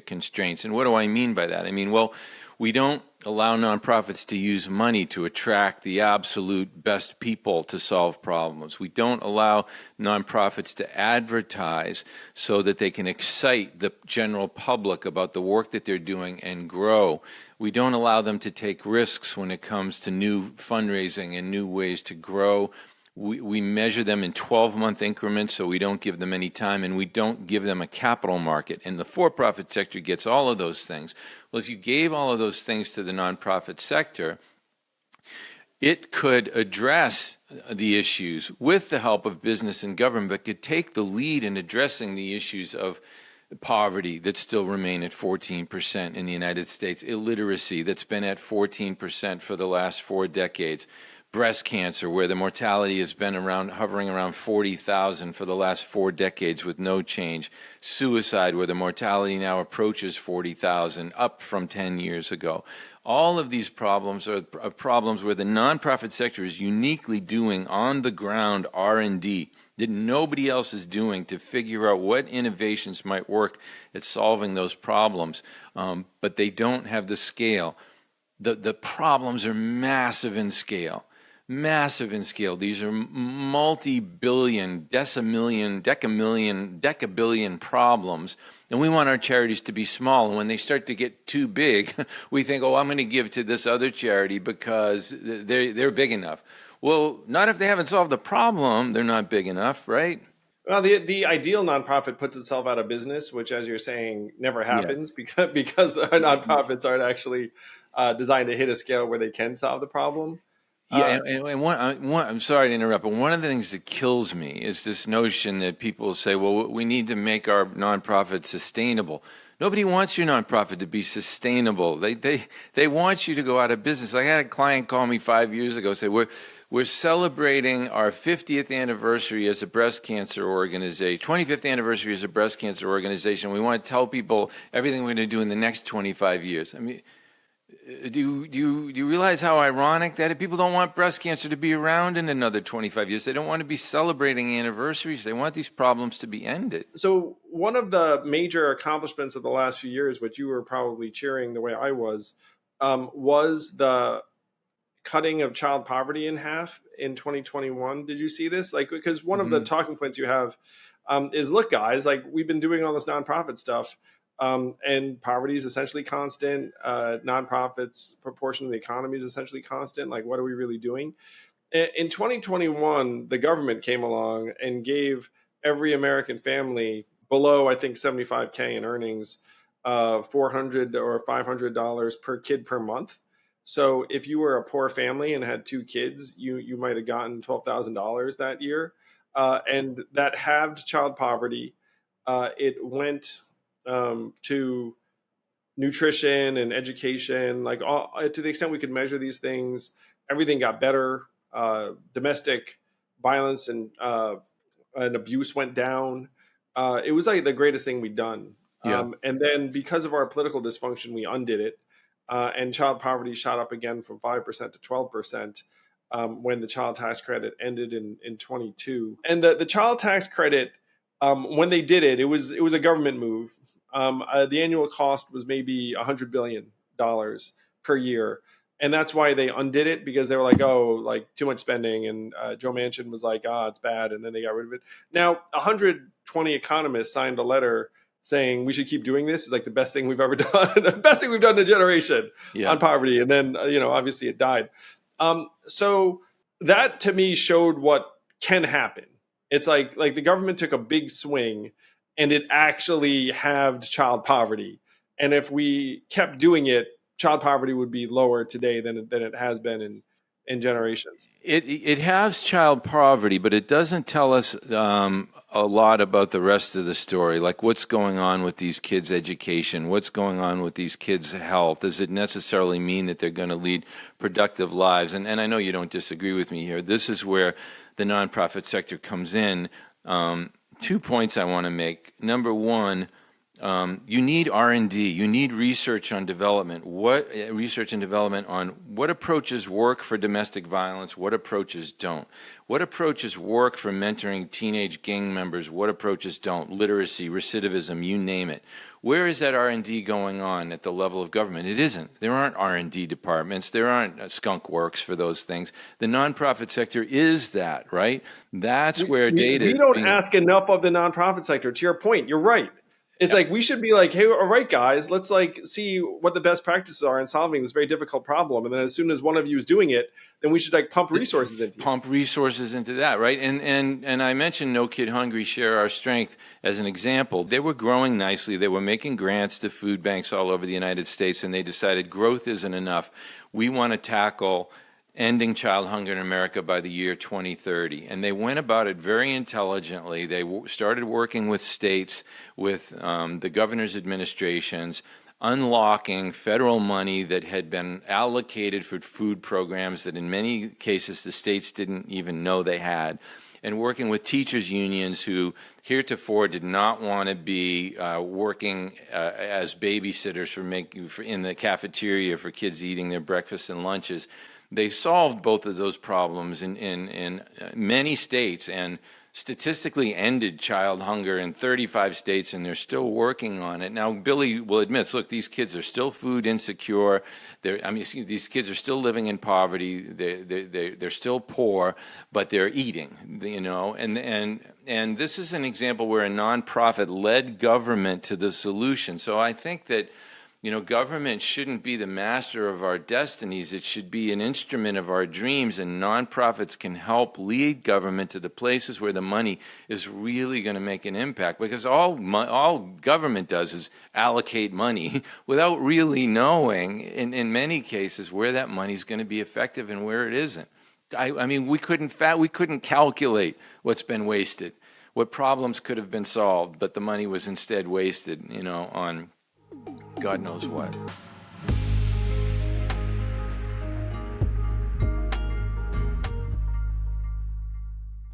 constraints, and what do I mean by that? I mean, well, we don't allow nonprofits to use money to attract the absolute best people to solve problems. We don't allow nonprofits to advertise so that they can excite the general public about the work that they're doing and grow. We don't allow them to take risks when it comes to new fundraising and new ways to grow. We measure them in 12-month increments, so we don't give them any time, and we don't give them a capital market. And the for-profit sector gets all of those things. Well, if you gave all of those things to the nonprofit sector, it could address the issues with the help of business and government, but could take the lead in addressing the issues of poverty that still remain at 14% in the United States, illiteracy that's been at 14% for the last 4 decades, breast cancer, where the mortality has been hovering around 40,000 for the last 4 decades with no change. Suicide, where the mortality now approaches 40,000, up from 10 years ago. All of these problems are problems where the nonprofit sector is uniquely doing on-the-ground R&D that nobody else is doing to figure out what innovations might work at solving those problems, but they don't have the scale. The problems are massive in scale. Massive in scale. These are multi-billion, decabillion problems. And we want our charities to be small. And when they start to get too big, we think, oh, I'm going to give to this other charity because they're big enough. Well, not if they haven't solved the problem. They're not big enough, right? Well, the ideal nonprofit puts itself out of business, which, as you're saying, never happens because the nonprofits aren't actually designed to hit a scale where they can solve the problem. Yeah, and I'm sorry to interrupt, but one of the things that kills me is this notion that people say, well, we need to make our nonprofit sustainable. Nobody wants your nonprofit to be sustainable. They want you to go out of business. I had a client call me 5 years ago, say, we're celebrating our 50th anniversary as a breast cancer organization, 25th anniversary as a breast cancer organization. We want to tell people everything we're going to do in the next 25 years. I mean, do you realize how ironic that is? People don't want breast cancer to be around in another 25 years. They don't want to be celebrating anniversaries. They want these problems to be ended. So one of the major accomplishments of the last few years, which you were probably cheering the way I was the cutting of child poverty in half in 2021. Did you see this? Like, because one of the talking points you have is, look, guys, like we've been doing all this nonprofit stuff. And poverty is essentially constant. Nonprofits proportion of the economy is essentially constant. Like, what are we really doing? In 2021, the government came along and gave every American family below, I think, 75K in earnings, $400 or $500 per kid per month. So if you were a poor family and had two kids, you might have gotten $12,000 that year, and that halved child poverty. It went to nutrition and education, like to the extent we could measure these things, everything got better. Domestic violence and abuse went down. It was like the greatest thing we'd done. Yeah. And then because of our political dysfunction, we undid it. And child poverty shot up again from 5% to 12% when the child tax credit ended in 22. And the child tax credit, when they did it, it was a government move. The annual cost was maybe $100 billion per year. And that's why they undid it, because they were like, oh, like too much spending. And Joe Manchin was like, it's bad. And then they got rid of it. Now, 120 economists signed a letter saying we should keep doing this. It's like the best thing we've ever done, the best thing we've done in a generation on poverty. And then, obviously it died. So that to me showed what can happen. It's like the government took a big swing and it actually halved child poverty. And if we kept doing it, child poverty would be lower today than it has been in generations. It has child poverty, but it doesn't tell us a lot about the rest of the story, like what's going on with these kids' education, what's going on with these kids' health. Does it necessarily mean that they're going to lead productive lives? And I know you don't disagree with me here. This is where the nonprofit sector comes in. 2 points I want to make. Number one, you need R&D. You need research on development. Research and development on what approaches work for domestic violence, what approaches don't. What approaches work for mentoring teenage gang members, what approaches don't. Literacy, recidivism, you name it. Where is that R&D going on at the level of government? It isn't. There aren't R&D departments. There aren't skunk works for those things. The nonprofit sector is that, right? That's where data is. We don't ask enough of the nonprofit sector. To your point, you're right. It's like we should be like, hey, all right, guys, let's like see what the best practices are in solving this very difficult problem. And then as soon as one of you is doing it, then we should like pump resources into that, right? And I mentioned No Kid Hungry, Share Our Strength as an example. They were growing nicely. They were making grants to food banks all over the United States, and they decided growth isn't enough. We want to tackle ending child hunger in America by the year 2030. And they went about it very intelligently. They started working with states, with the governor's administrations, unlocking federal money that had been allocated for food programs that in many cases the states didn't even know they had, and working with teachers' unions who heretofore did not want to be working as babysitters in the cafeteria for kids eating their breakfasts and lunches. They solved both of those problems in many states and statistically ended child hunger in 35 states, and they're still working on it. Now, Billy will admit, look, these kids are still food insecure. These kids are still living in poverty. They're still poor, but they're eating, And this is an example where a nonprofit led government to the solution. So I think that government shouldn't be the master of our destinies. It should be an instrument of our dreams, and nonprofits can help lead government to the places where the money is really going to make an impact, because all government does is allocate money without really knowing, in many cases, where that money is going to be effective and where it isn't. I mean, we couldn't calculate what's been wasted, what problems could have been solved, but the money was instead wasted, on God knows what.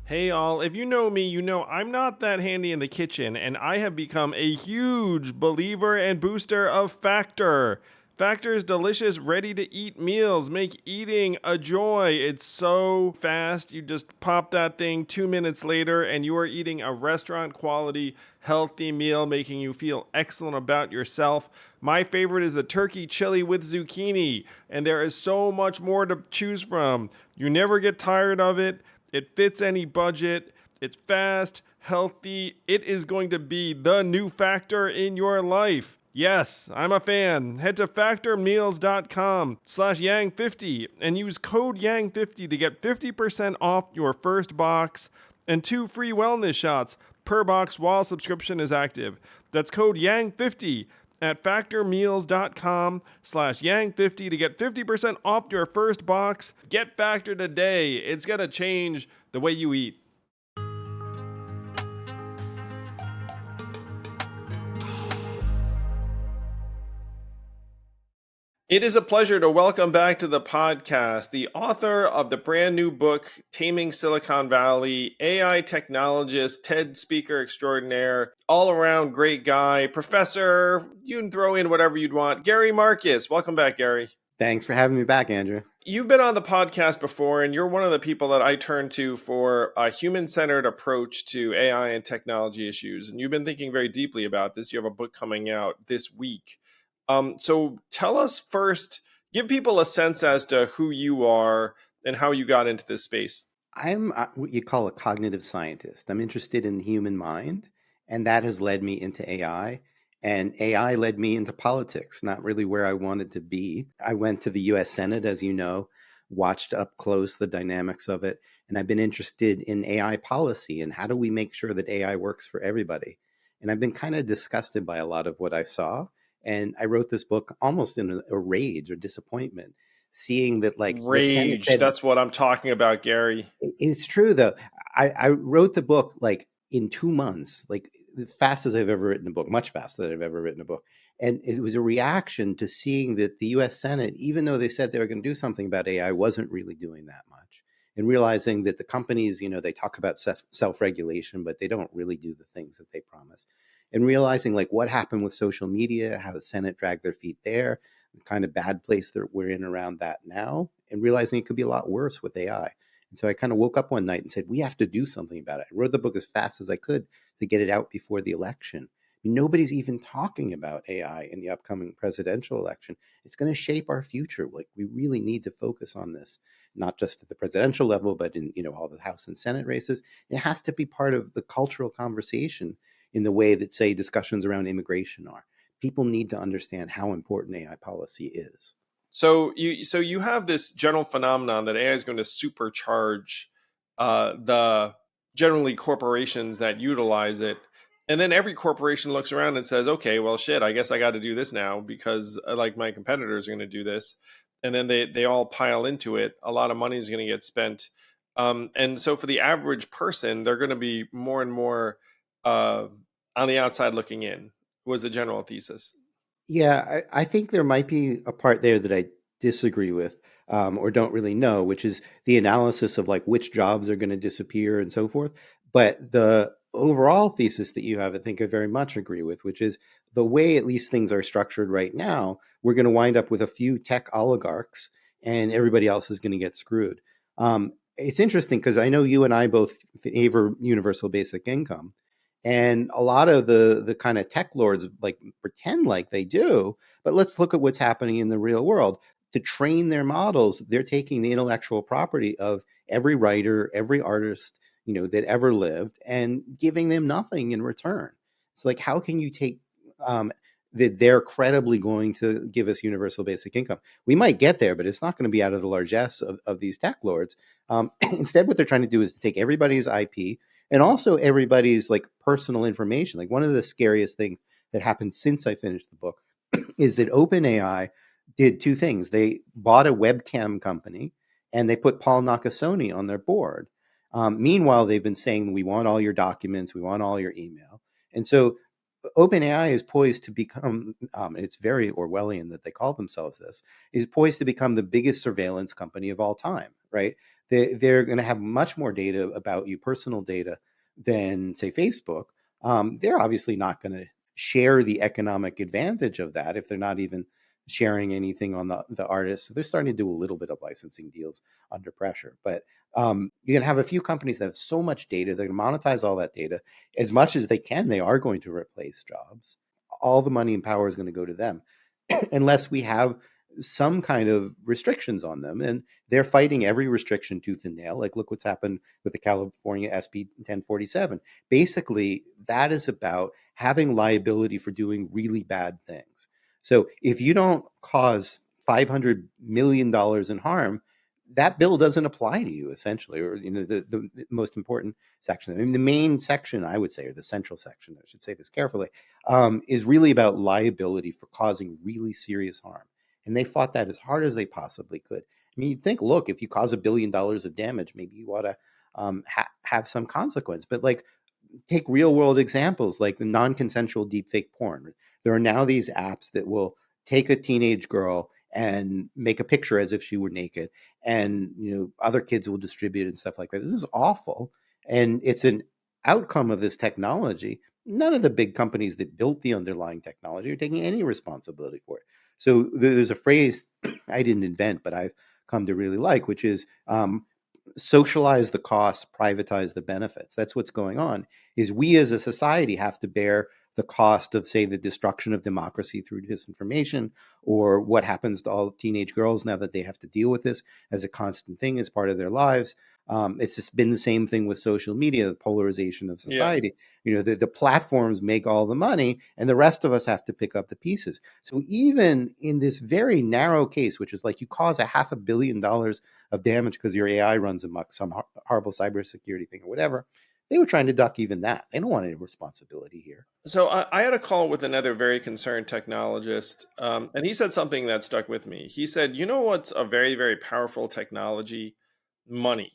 Hey all, if you know me, you know I'm not that handy in the kitchen, and I have become a huge believer and booster of Factor. Factor's delicious, ready-to-eat meals make eating a joy. It's so fast. You just pop that thing 2 minutes later, and you are eating a restaurant-quality, healthy meal, making you feel excellent about yourself. My favorite is the turkey chili with zucchini, and there is so much more to choose from. You never get tired of it. It fits any budget. It's fast, healthy. It is going to be the new factor in your life. Yes, I'm a fan. Head to factormeals.com/yang50 and use code yang50 to get 50% off your first box and 2 free wellness shots per box while subscription is active. That's code yang50 at factormeals.com/yang50 to get 50% off your first box. Get Factor today. It's going to change the way you eat. It is a pleasure to welcome back to the podcast the author of the brand new book, Taming Silicon Valley, AI technologist, TED speaker extraordinaire, all around great guy, professor. You can throw in whatever you'd want. Gary Marcus. Welcome back, Gary. Thanks for having me back, Andrew. You've been on the podcast before, and you're one of the people that I turn to for a human-centered approach to AI and technology issues. And you've been thinking very deeply about this. You have a book coming out this week. So tell us first, give people a sense as to who you are and how you got into this space. I'm what you call a cognitive scientist. I'm interested in the human mind, and that has led me into AI. And AI led me into politics, not really where I wanted to be. I went to the US Senate, as you know, watched up close the dynamics of it. And I've been interested in AI policy and how do we make sure that AI works for everybody. And I've been kind of disgusted by a lot of what I saw. And I wrote this book almost in a rage or disappointment, seeing that like rage. That's what I'm talking about, Gary. It's true, though. I wrote the book like in 2 months, like the fastest I've ever written a book, much faster than I've ever written a book. And it was a reaction to seeing that the US Senate, even though they said they were going to do something about AI, wasn't really doing that much. And realizing that the companies, you know, they talk about self-regulation, but they don't really do the things that they promise. And realizing like what happened with social media, how the Senate dragged their feet there, the kind of bad place that we're in around that now, and realizing it could be a lot worse with AI. And so I kind of woke up one night and said, we have to do something about it. I wrote the book as fast as I could to get it out before the election. Nobody's even talking about AI in the upcoming presidential election. It's going to shape our future. Like we really need to focus on this, not just at the presidential level, but in, you know, all the House and Senate races. It has to be part of the cultural conversation in the way that, say, discussions around immigration are. People need to understand how important AI policy is. So you have this general phenomenon that AI is going to supercharge the generally corporations that utilize it. And then every corporation looks around and says, okay, well, shit, I guess I got to do this now because like my competitors are going to do this. And then they all pile into it. A lot of money is going to get spent. And so for the average person, they're going to be more and more on the outside looking in, was the general thesis. Yeah, I think there might be a part there that I disagree with or don't really know, which is the analysis of like which jobs are going to disappear and so forth. But the overall thesis that you have, I think I very much agree with, which is the way at least things are structured right now, we're going to wind up with a few tech oligarchs and everybody else is going to get screwed. It's interesting because I know you and I both favor universal basic income. And a lot of the kind of tech lords like pretend like they do, but let's look at what's happening in the real world. To train their models, they're taking the intellectual property of every writer, every artist, you know, that ever lived and giving them nothing in return. It's like, how can you take that they're credibly going to give us universal basic income? We might get there, but it's not going to be out of the largesse of these tech lords. Instead, what they're trying to do is to take everybody's IP and also everybody's like personal information. Like one of the scariest things that happened since I finished the book is that OpenAI did 2 things. They bought a webcam company and they put Paul Nakasone on their board. Meanwhile, they've been saying, we want all your documents, we want all your email. And so OpenAI is poised to become, it's very Orwellian that they call themselves this, is poised to become the biggest surveillance company of all time, right? They're going to have much more data about you, personal data, than, say, Facebook. They're obviously not going to share the economic advantage of that if they're not even sharing anything on the artists. So they're starting to do a little bit of licensing deals under pressure. But you're going to have a few companies that have so much data. They're going to monetize all that data as much as they can. They are going to replace jobs. All the money and power is going to go to them unless we have some kind of restrictions on them. And they're fighting every restriction tooth and nail. Like, look what's happened with the California SB 1047. Basically, that is about having liability for doing really bad things. So if you don't cause $500 million in harm, that bill doesn't apply to you, essentially, or the most important section. I mean, the main section, I would say, or the central section, I should say this carefully, is really about liability for causing really serious harm. And they fought that as hard as they possibly could. I mean, you'd think, look, if you cause $1 billion of damage, maybe you ought to have some consequence. But like, take real world examples like the non-consensual deepfake porn. There are now these apps that will take a teenage girl and make a picture as if she were naked, and other kids will distribute it and stuff like that. This is awful, and it's an outcome of this technology. None of the big companies that built the underlying technology are taking any responsibility for it. So there's a phrase I didn't invent, but I've come to really like, which is socialize the costs, privatize the benefits. That's what's going on, is we as a society have to bear the cost of, say, the destruction of democracy through disinformation, or what happens to all teenage girls now that they have to deal with this as a constant thing as part of their lives. It's just been the same thing with social media, the polarization of society. Yeah. The platforms make all the money, and the rest of us have to pick up the pieces. So even in this very narrow case, which is like you cause $500 million of damage because your AI runs amok, some horrible cybersecurity thing or whatever, they were trying to duck even that. They don't want any responsibility here. So I had a call with another very concerned technologist, and he said something that stuck with me. He said, you know what's a very, very powerful technology? Money.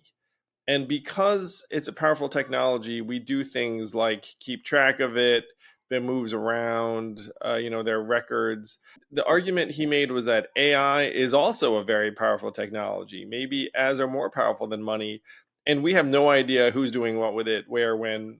And because it's a powerful technology, we do things like keep track of it. It moves around, their records. The argument he made was that AI is also a very powerful technology, maybe as or more powerful than money. And we have no idea who's doing what with it, where, when,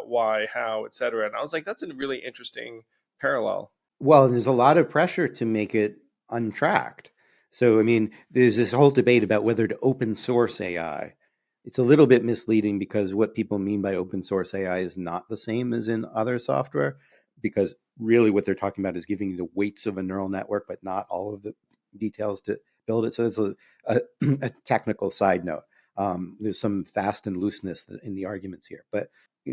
why, how, et cetera. And I was like, that's a really interesting parallel. Well, there's a lot of pressure to make it untracked. So, I mean, there's this whole debate about whether to open source AI. It's a little bit misleading because what people mean by open source AI is not the same as in other software, because really what they're talking about is giving you the weights of a neural network, but not all of the details to build it. So it's a technical side note. There's some fast and looseness in the arguments here. But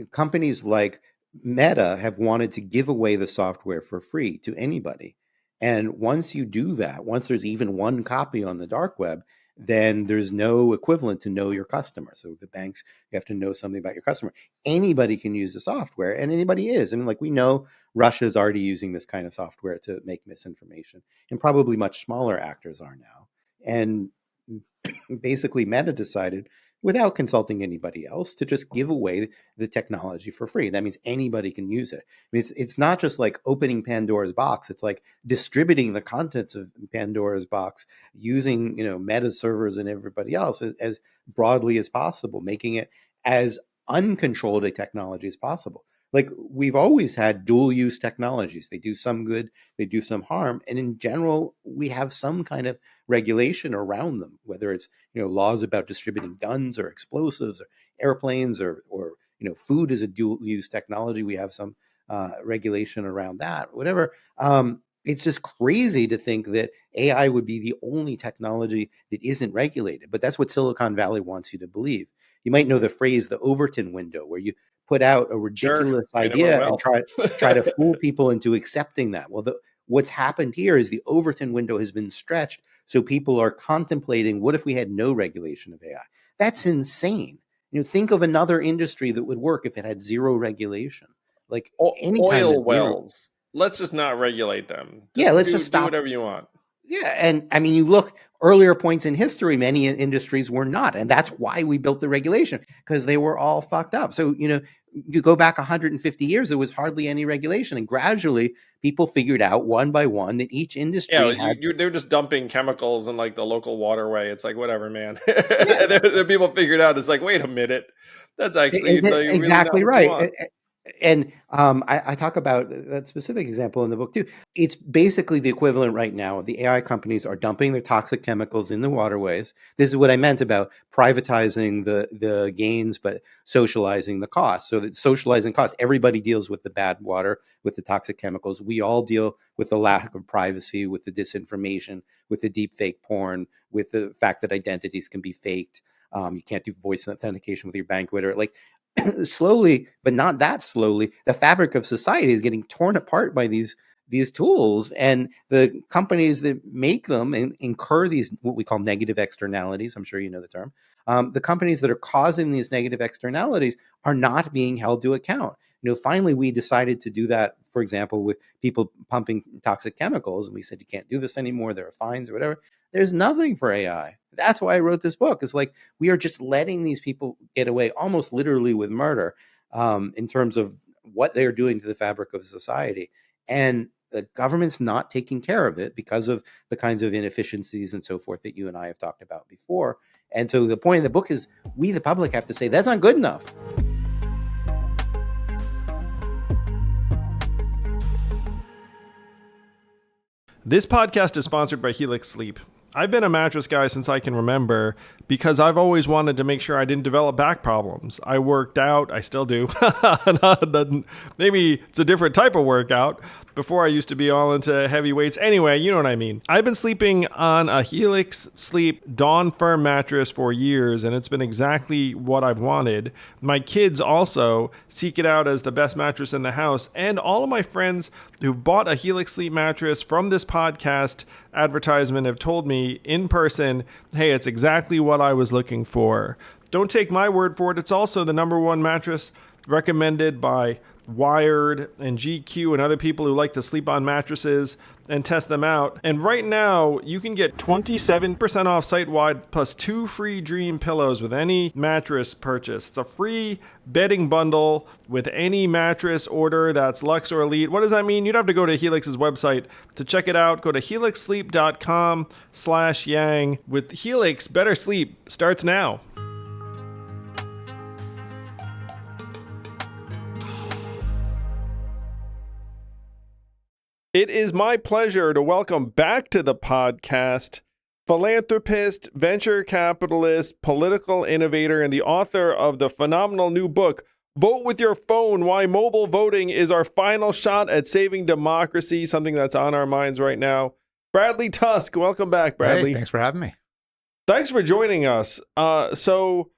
companies like Meta have wanted to give away the software for free to anybody. And once you do that, once there's even one copy on the dark web, then there's no equivalent to know your customer. So the banks, you have to know something about your customer. Anybody can use the software, and anybody is. I mean, like, we know Russia's already using this kind of software to make misinformation, and probably much smaller actors are now. And basically Meta decided, without consulting anybody else, to just give away the technology for free. That means anybody can use it. I mean, it's not just like opening Pandora's box. It's like distributing the contents of Pandora's box using, Meta servers and everybody else as broadly as possible, making it as uncontrolled a technology as possible. Like, we've always had dual use technologies. They do some good, they do some harm. And in general, we have some kind of regulation around them, whether it's, laws about distributing guns or explosives or airplanes or food is a dual use technology. We have some regulation around that, whatever. It's just crazy to think that AI would be the only technology that isn't regulated. But that's what Silicon Valley wants you to believe. You might know the phrase, the Overton window, where you put out a ridiculous idea and try to fool people into accepting that. Well, what's happened here is the Overton window has been stretched, so people are contemplating, what if we had no regulation of AI? That's insane. Think of another industry that would work if it had zero regulation. Like oil wells. Let's just not regulate them. Let's just stop. Do whatever you want. Yeah, and I mean, you look earlier points in history, many industries were not, and that's why we built the regulation, because they were all fucked up. So, you go back 150 years, there was hardly any regulation, and gradually people figured out one by one that each industry they're just dumping chemicals in like the local waterway. It's like, whatever, man. The people figured out, it's like, wait a minute, that's actually exactly really right. And I talk about that specific example in the book too. It's basically the equivalent right now of the AI companies are dumping their toxic chemicals in the waterways. This is what I meant about privatizing the gains, but socializing the costs. So that socializing costs, everybody deals with the bad water, with the toxic chemicals. We all deal with the lack of privacy, with the disinformation, with the deep fake porn, with the fact that identities can be faked. You can't do voice authentication with your bank, whatever. Like, slowly, but not that slowly, the fabric of society is getting torn apart by these tools, and the companies that make them and incur these what we call negative externalities. I'm sure you know the term. The companies that are causing these negative externalities are not being held to account. Finally, we decided to do that, for example, with people pumping toxic chemicals, and we said you can't do this anymore. There are fines or whatever. There's nothing for AI. That's why I wrote this book. It's like we are just letting these people get away almost literally with murder in terms of what they're doing to the fabric of society. And the government's not taking care of it because of the kinds of inefficiencies and so forth that you and I have talked about before. And so the point of the book is we, the public, have to say that's not good enough. This podcast is sponsored by Helix Sleep. I've been a mattress guy since I can remember because I've always wanted to make sure I didn't develop back problems. I worked out, I still do. Maybe it's a different type of workout. Before I used to be all into heavy weights. Anyway, you know what I mean. I've been sleeping on a Helix Sleep Dawn Firm mattress for years, and it's been exactly what I've wanted. My kids also seek it out as the best mattress in the house, and all of my friends who've bought a Helix Sleep mattress from this podcast advertisement have told me in person, hey, it's exactly what I was looking for. Don't take my word for it. It's also the #1 mattress recommended by Wired and GQ and other people who like to sleep on mattresses and test them out. And right now, you can get 27% off site-wide plus 2 free Dream pillows with any mattress purchase. It's a free bedding bundle with any mattress order that's Luxe or Elite. What does that mean? You'd have to go to Helix's website to check it out. Go to helixsleep.com/yang. With Helix, better sleep starts now. It is my pleasure to welcome back to the podcast philanthropist, venture capitalist, political innovator, and the author of the phenomenal new book, Vote with Your Phone, Why Mobile Voting is Our Final Shot at Saving Democracy, something that's on our minds right now. Bradley Tusk, welcome back, Bradley. Hey, thanks for having me. Thanks for joining us. So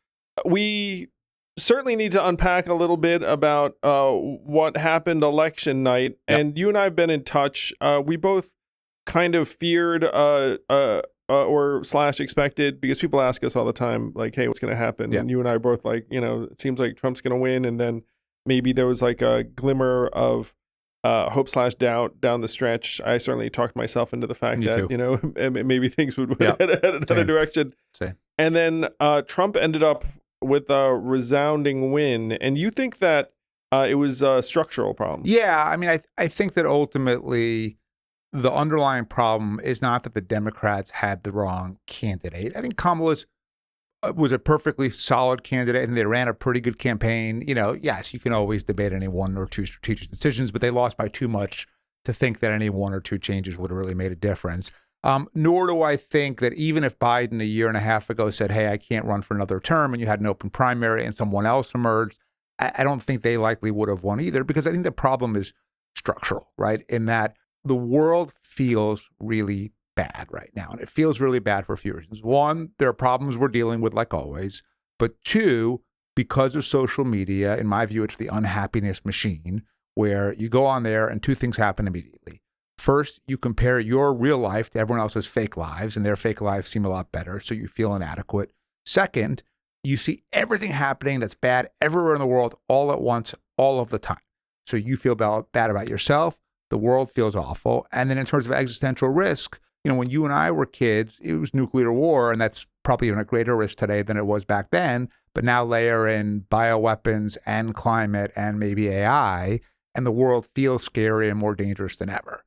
we certainly need to unpack a little bit about what happened election night. Yep. And you and I have been in touch. We both kind of feared or expected, because people ask us all the time, like, hey, what's going to happen? Yep. And you and I are both like, it seems like Trump's going to win. And then maybe there was like a glimmer of hope/doubt down the stretch. I certainly talked myself into the fact that, maybe things would head another direction. Same. And then Trump ended up with a resounding win. And you think that it was a structural problem? Yeah, I mean, I think that ultimately the underlying problem is not that the Democrats had the wrong candidate. I think Kamala was a perfectly solid candidate, and they ran a pretty good campaign. Yes, you can always debate any one or two strategic decisions, but they lost by too much to think that any one or two changes would have really made a difference. Nor do I think that even if Biden a year and a half ago said, hey, I can't run for another term, and you had an open primary and someone else emerged, I don't think they likely would have won either, because I think the problem is structural, right? In that the world feels really bad right now. And it feels really bad for a few reasons. One, there are problems we're dealing with like always. But two, because of social media, in my view, it's the unhappiness machine, where you go on there and two things happen immediately. First, you compare your real life to everyone else's fake lives, and their fake lives seem a lot better, so you feel inadequate. Second, you see everything happening that's bad everywhere in the world all at once, all of the time. So you feel bad about yourself, the world feels awful. And then in terms of existential risk, when you and I were kids, it was nuclear war, and that's probably even a greater risk today than it was back then. But now layer in bioweapons and climate and maybe AI, and the world feels scary and more dangerous than ever.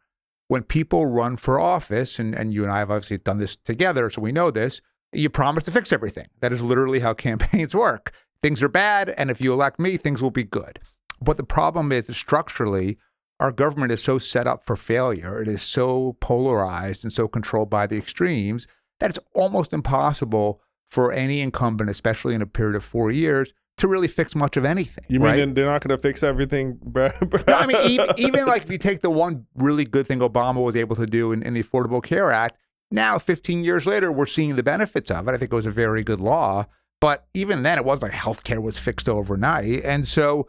When people run for office, and you and I have obviously done this together, so we know this, you promise to fix everything. That is literally how campaigns work. Things are bad, and if you elect me, things will be good. But the problem is that structurally, our government is so set up for failure. It is so polarized and so controlled by the extremes that it's almost impossible for any incumbent, especially in a period of 4 years, to really fix much of anything. You right? mean they're not going to fix everything? No, I mean, even like if you take the one really good thing Obama was able to do in the Affordable Care Act, now 15 years later, we're seeing the benefits of it. I think it was a very good law. But even then, it wasn't like healthcare was fixed overnight. And so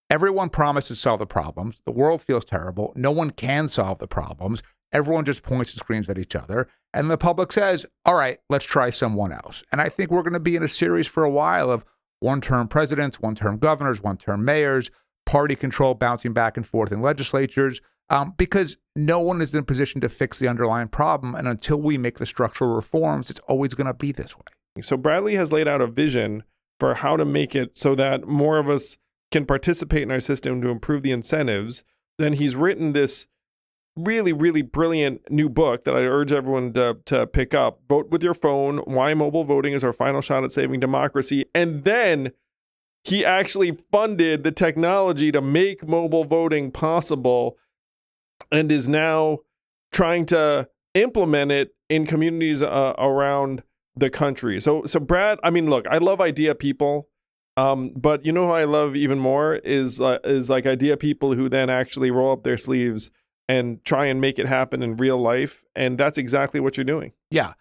everyone promises to solve the problems. The world feels terrible. No one can solve the problems. Everyone just points and screams at each other. And the public says, all right, let's try someone else. And I think we're going to be in a series for a while of one-term presidents, one-term governors, one-term mayors, party control bouncing back and forth in legislatures, because no one is in a position to fix the underlying problem. And until we make the structural reforms, it's always going to be this way. So Bradley has laid out a vision for how to make it so that more of us can participate in our system to improve the incentives. Then he's written this really, really brilliant new book that I urge everyone to pick up. Vote with your phone, Why Mobile Voting is Our Final Shot at Saving Democracy. And then he actually funded the technology to make mobile voting possible and is now trying to implement it in communities around the country. So Brad, I mean, look, I love idea people. But you know who I love even more is like idea people who then actually roll up their sleeves and try and make it happen in real life. And that's exactly what you're doing. Yeah.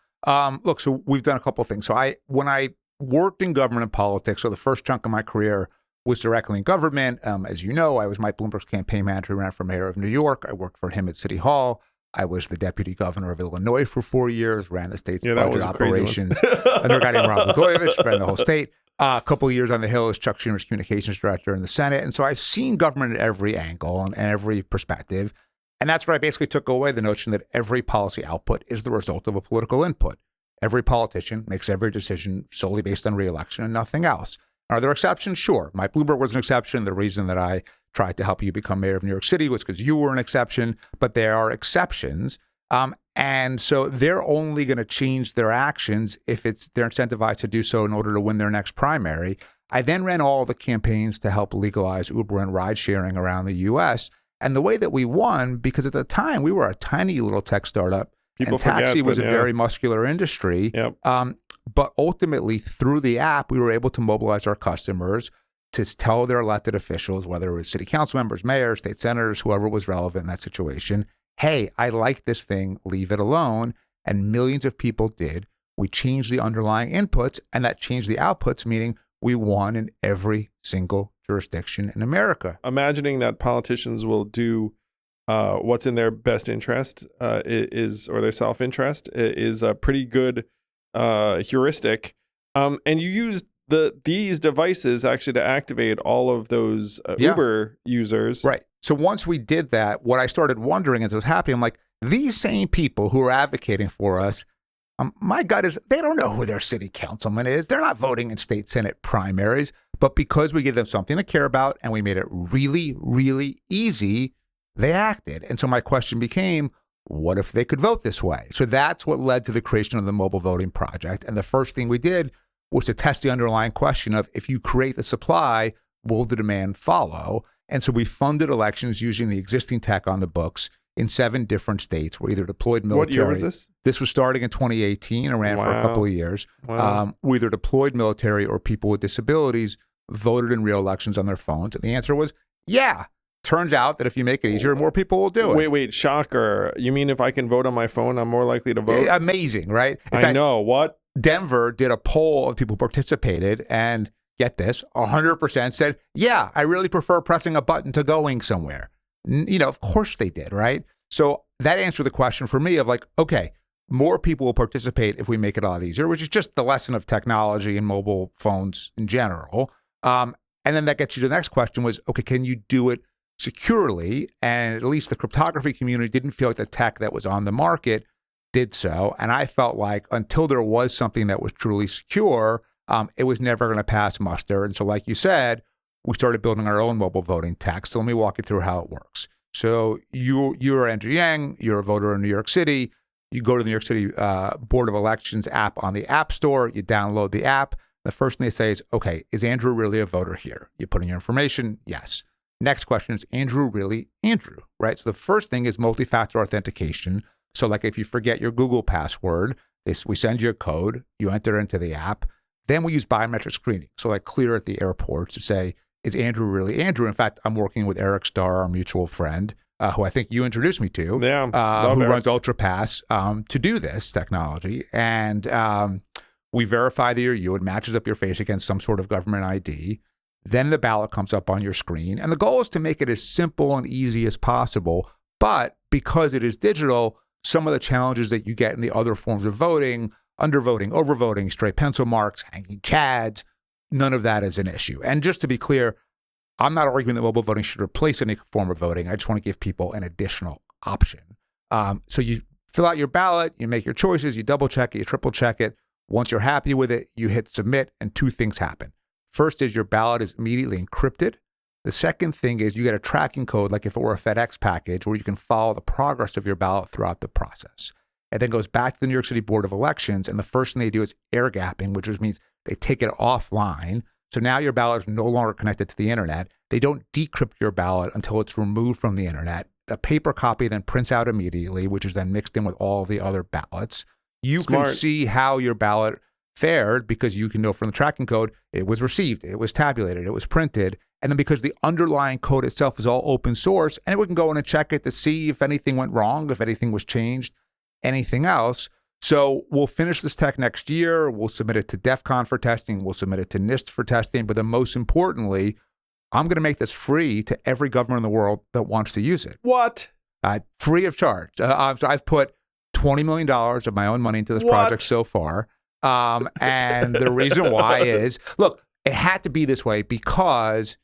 Look, so we've done a couple of things. So when I worked in government and politics, so the first chunk of my career was directly in government. As you know, I was Mike Bloomberg's campaign manager who ran for mayor of New York. I worked for him at City Hall. I was the deputy governor of Illinois for 4 years, ran the state's budget operations. Under a guy named Rob Blagojevich, ran the whole state. A couple of years on the Hill as Chuck Schumer's communications director in the Senate. And so I've seen government at every angle and every perspective. And that's where I basically took away the notion that every policy output is the result of a political input. Every politician makes every decision solely based on re-election and nothing else. Are there exceptions? Sure. Mike Bloomberg was an exception. The reason that I tried to help you become mayor of New York City was because you were an exception. But there are exceptions. And so they're only going to change their actions if they're incentivized to do so in order to win their next primary. I then ran all the campaigns to help legalize Uber and ride sharing around the U.S. And the way that we won, because at the time we were a tiny little tech startup, and taxi was a very muscular industry. Yep. But ultimately, through the app, we were able to mobilize our customers to tell their elected officials, whether it was city council members, mayors, state senators, whoever was relevant in that situation, hey, I like this thing, leave it alone. And millions of people did. We changed the underlying inputs, and that changed the outputs, meaning we won in every single jurisdiction in America. Imagining that politicians will do what's in their best interest or their self-interest is a pretty good heuristic. And you used these devices actually to activate all of those Uber users. Right. So once we did that, what I started wondering as I was happy, I'm like, these same people who are advocating for us, my gut is they don't know who their city councilman is. They're not voting in state Senate primaries. But because we give them something to care about and we made it really, really easy, they acted. And so my question became, what if they could vote this way? So that's what led to the creation of the Mobile Voting Project. And the first thing we did was to test the underlying question of if you create the supply, will the demand follow? And so we funded elections using the existing tech on the books in 7 different states. We either deployed military. What year was this? This was starting in 2018 and ran for a couple of years. Wow. We either deployed military or people with disabilities voted in real elections on their phones. And the answer was, yeah. Turns out that if you make it easier, more people will do it. Wait, shocker. You mean if I can vote on my phone, I'm more likely to vote? Amazing, right? In I fact, know. What? Denver did a poll of people who participated, and get this, 100% said, yeah, I really prefer pressing a button to going somewhere. Of course they did, right? So that answered the question for me of like, okay, more people will participate if we make it a lot easier, which is just the lesson of technology and mobile phones in general. And then that gets you to the next question was, okay, can you do it securely? And at least the cryptography community didn't feel like the tech that was on the market did so. And I felt like until there was something that was truly secure, it was never going to pass muster. And so like you said, we started building our own mobile voting tech. So let me walk you through how it works. So you're Andrew Yang, you're a voter in New York City. You go to the New York City Board of Elections app on the App Store. You download the app. The first thing they say is, okay, is Andrew really a voter here? You put in your information, yes. Next question is Andrew really Andrew, right? So the first thing is multi-factor authentication. So like if you forget your Google password, we send you a code, you enter into the app. Then we use biometric screening. So like clear at the airports to say, is Andrew really Andrew? In fact, I'm working with Eric Starr, our mutual friend, who I think you introduced me to, who runs UltraPass, to do this technology. And we verify that you're you. It matches up your face against some sort of government ID. Then the ballot comes up on your screen. And the goal is to make it as simple and easy as possible. But because it is digital, some of the challenges that you get in the other forms of voting, undervoting, overvoting, stray pencil marks, hanging chads, none of that is an issue. And just to be clear, I'm not arguing that mobile voting should replace any form of voting. I just want to give people an additional option. So you fill out your ballot, you make your choices, you double check it, you triple check it. Once you're happy with it, you hit submit, and two things happen. First is your ballot is immediately encrypted. The second thing is you get a tracking code, like if it were a FedEx package, where you can follow the progress of your ballot throughout the process. It then goes back to the New York City Board of Elections, and the first thing they do is air gapping, which just means they take it offline. So now your ballot is no longer connected to the internet. They don't decrypt your ballot until it's removed from the internet. A paper copy then prints out immediately, which is then mixed in with all the other ballots. You can see how your ballot fared because you can know from the tracking code, it was received, it was tabulated, it was printed. And then because the underlying code itself is all open source, and we can go in and check it to see if anything went wrong, if anything was changed, anything else. So we'll finish this tech next year. We'll submit it to DEF CON for testing. We'll submit it to NIST for testing. But then most importantly, I'm going to make this free to every government in the world that wants to use it. What? Free of charge. So I've put $20 million of my own money into this project so far. And the reason why is, look, it had to be this way because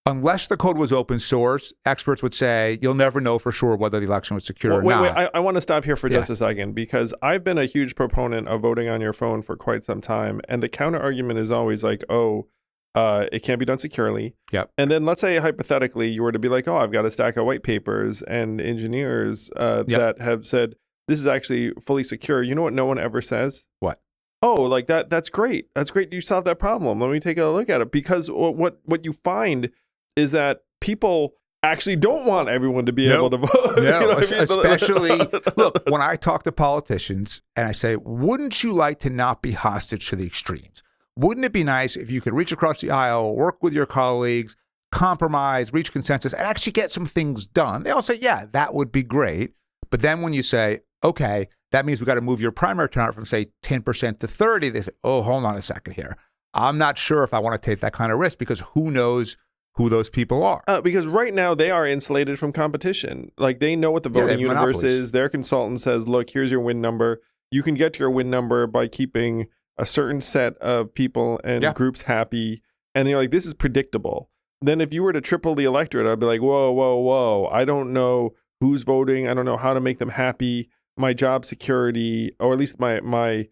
unless the code was open source, experts would say you'll never know for sure whether the election was secure or not. Wait, I want to stop here for just a second because I've been a huge proponent of voting on your phone for quite some time. And the counter argument is always like, it can't be done securely. Yep. And then let's say hypothetically you were to be like, I've got a stack of white papers and engineers that have said this is actually fully secure. You know what no one ever says? What? Like that's great. That's great. You solved that problem. Let me take a look at it. Because what you find is that people actually don't want everyone to be able to vote. No, you know what I mean? Especially, look, when I talk to politicians and I say, wouldn't you like to not be hostage to the extremes? Wouldn't it be nice if you could reach across the aisle, work with your colleagues, compromise, reach consensus, and actually get some things done? They all say, yeah, that would be great. But then when you say, okay, that means we got to move your primary turnout from, say, 10% to 30%, they say, hold on a second here. I'm not sure if I want to take that kind of risk because who knows who those people are. Because right now they are insulated from competition. Like they know what the voting universe is. Their consultant says, look, here's your win number. You can get to your win number by keeping a certain set of people and groups happy. And they're like, this is predictable. Then if you were to triple the electorate, I'd be like, whoa. I don't know who's voting. I don't know how to make them happy. My job security, or at least my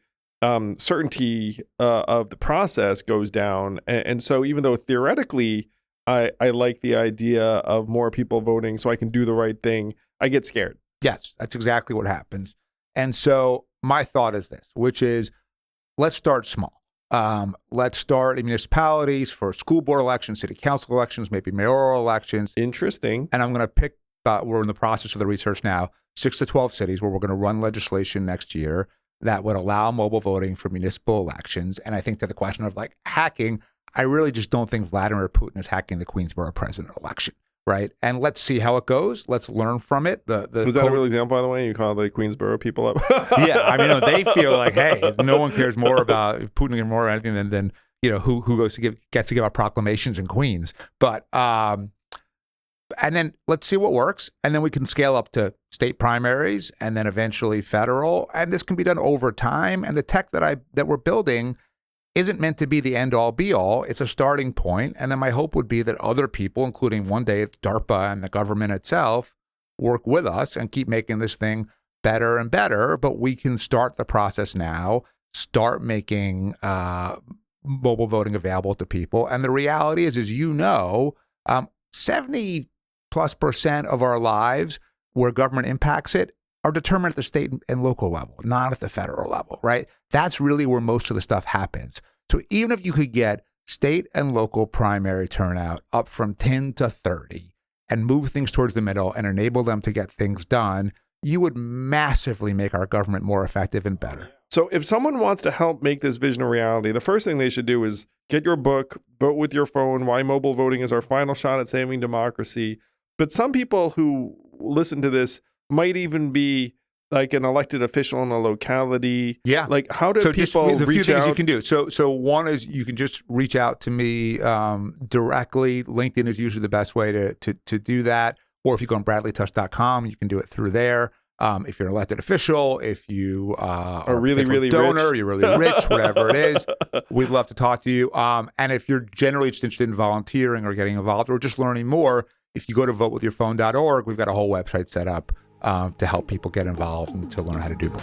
certainty of the process goes down. And so even though theoretically, I like the idea of more people voting so I can do the right thing, I get scared. Yes, that's exactly what happens. And so my thought is this, which is let's start small. Let's start in municipalities for school board elections, city council elections, maybe mayoral elections. Interesting. And I'm going to pick, we're in the process of the research now, 6 to 12 cities where we're going to run legislation next year that would allow mobile voting for municipal elections. And I think that the question of like hacking, I really just don't think Vladimir Putin is hacking the Queensboro president election, right? And let's see how it goes. Let's learn from it. Was that a real example, by the way? You call the Queensboro people up? Yeah, I mean, they feel like, hey, no one cares more about Putin or more anything than who gets to give out proclamations in Queens. But and then let's see what works, and then we can scale up to state primaries, and then eventually federal. And this can be done over time. And the tech that we're building isn't meant to be the end-all, be-all. It's a starting point. And then my hope would be that other people, including one day DARPA and the government itself, work with us and keep making this thing better and better. But we can start the process now, start making mobile voting available to people. And the reality is 70+% of our lives where government impacts it are determined at the state and local level, not at the federal level, right? That's really where most of the stuff happens. So even if you could get state and local primary turnout up from 10 to 30 and move things towards the middle and enable them to get things done, you would massively make our government more effective and better. So if someone wants to help make this vision a reality, the first thing they should do is get your book, Vote with Your Phone, Why Mobile Voting is Our Final Shot at Saving Democracy. But some people who listen to this might even be like an elected official in a locality. Yeah. Like, how do people the few reach things out? you can do. So one is you can just reach out to me directly. LinkedIn is usually the best way to do that. Or if you go on bradleytusk.com, you can do it through there. If you're an elected official, if you are a really, really donor, rich. you're really rich, whatever it is, we'd love to talk to you. And if you're generally just interested in volunteering or getting involved or just learning more, if you go to votewithyourphone.org, we've got a whole website set up to help people get involved and to learn how to do more.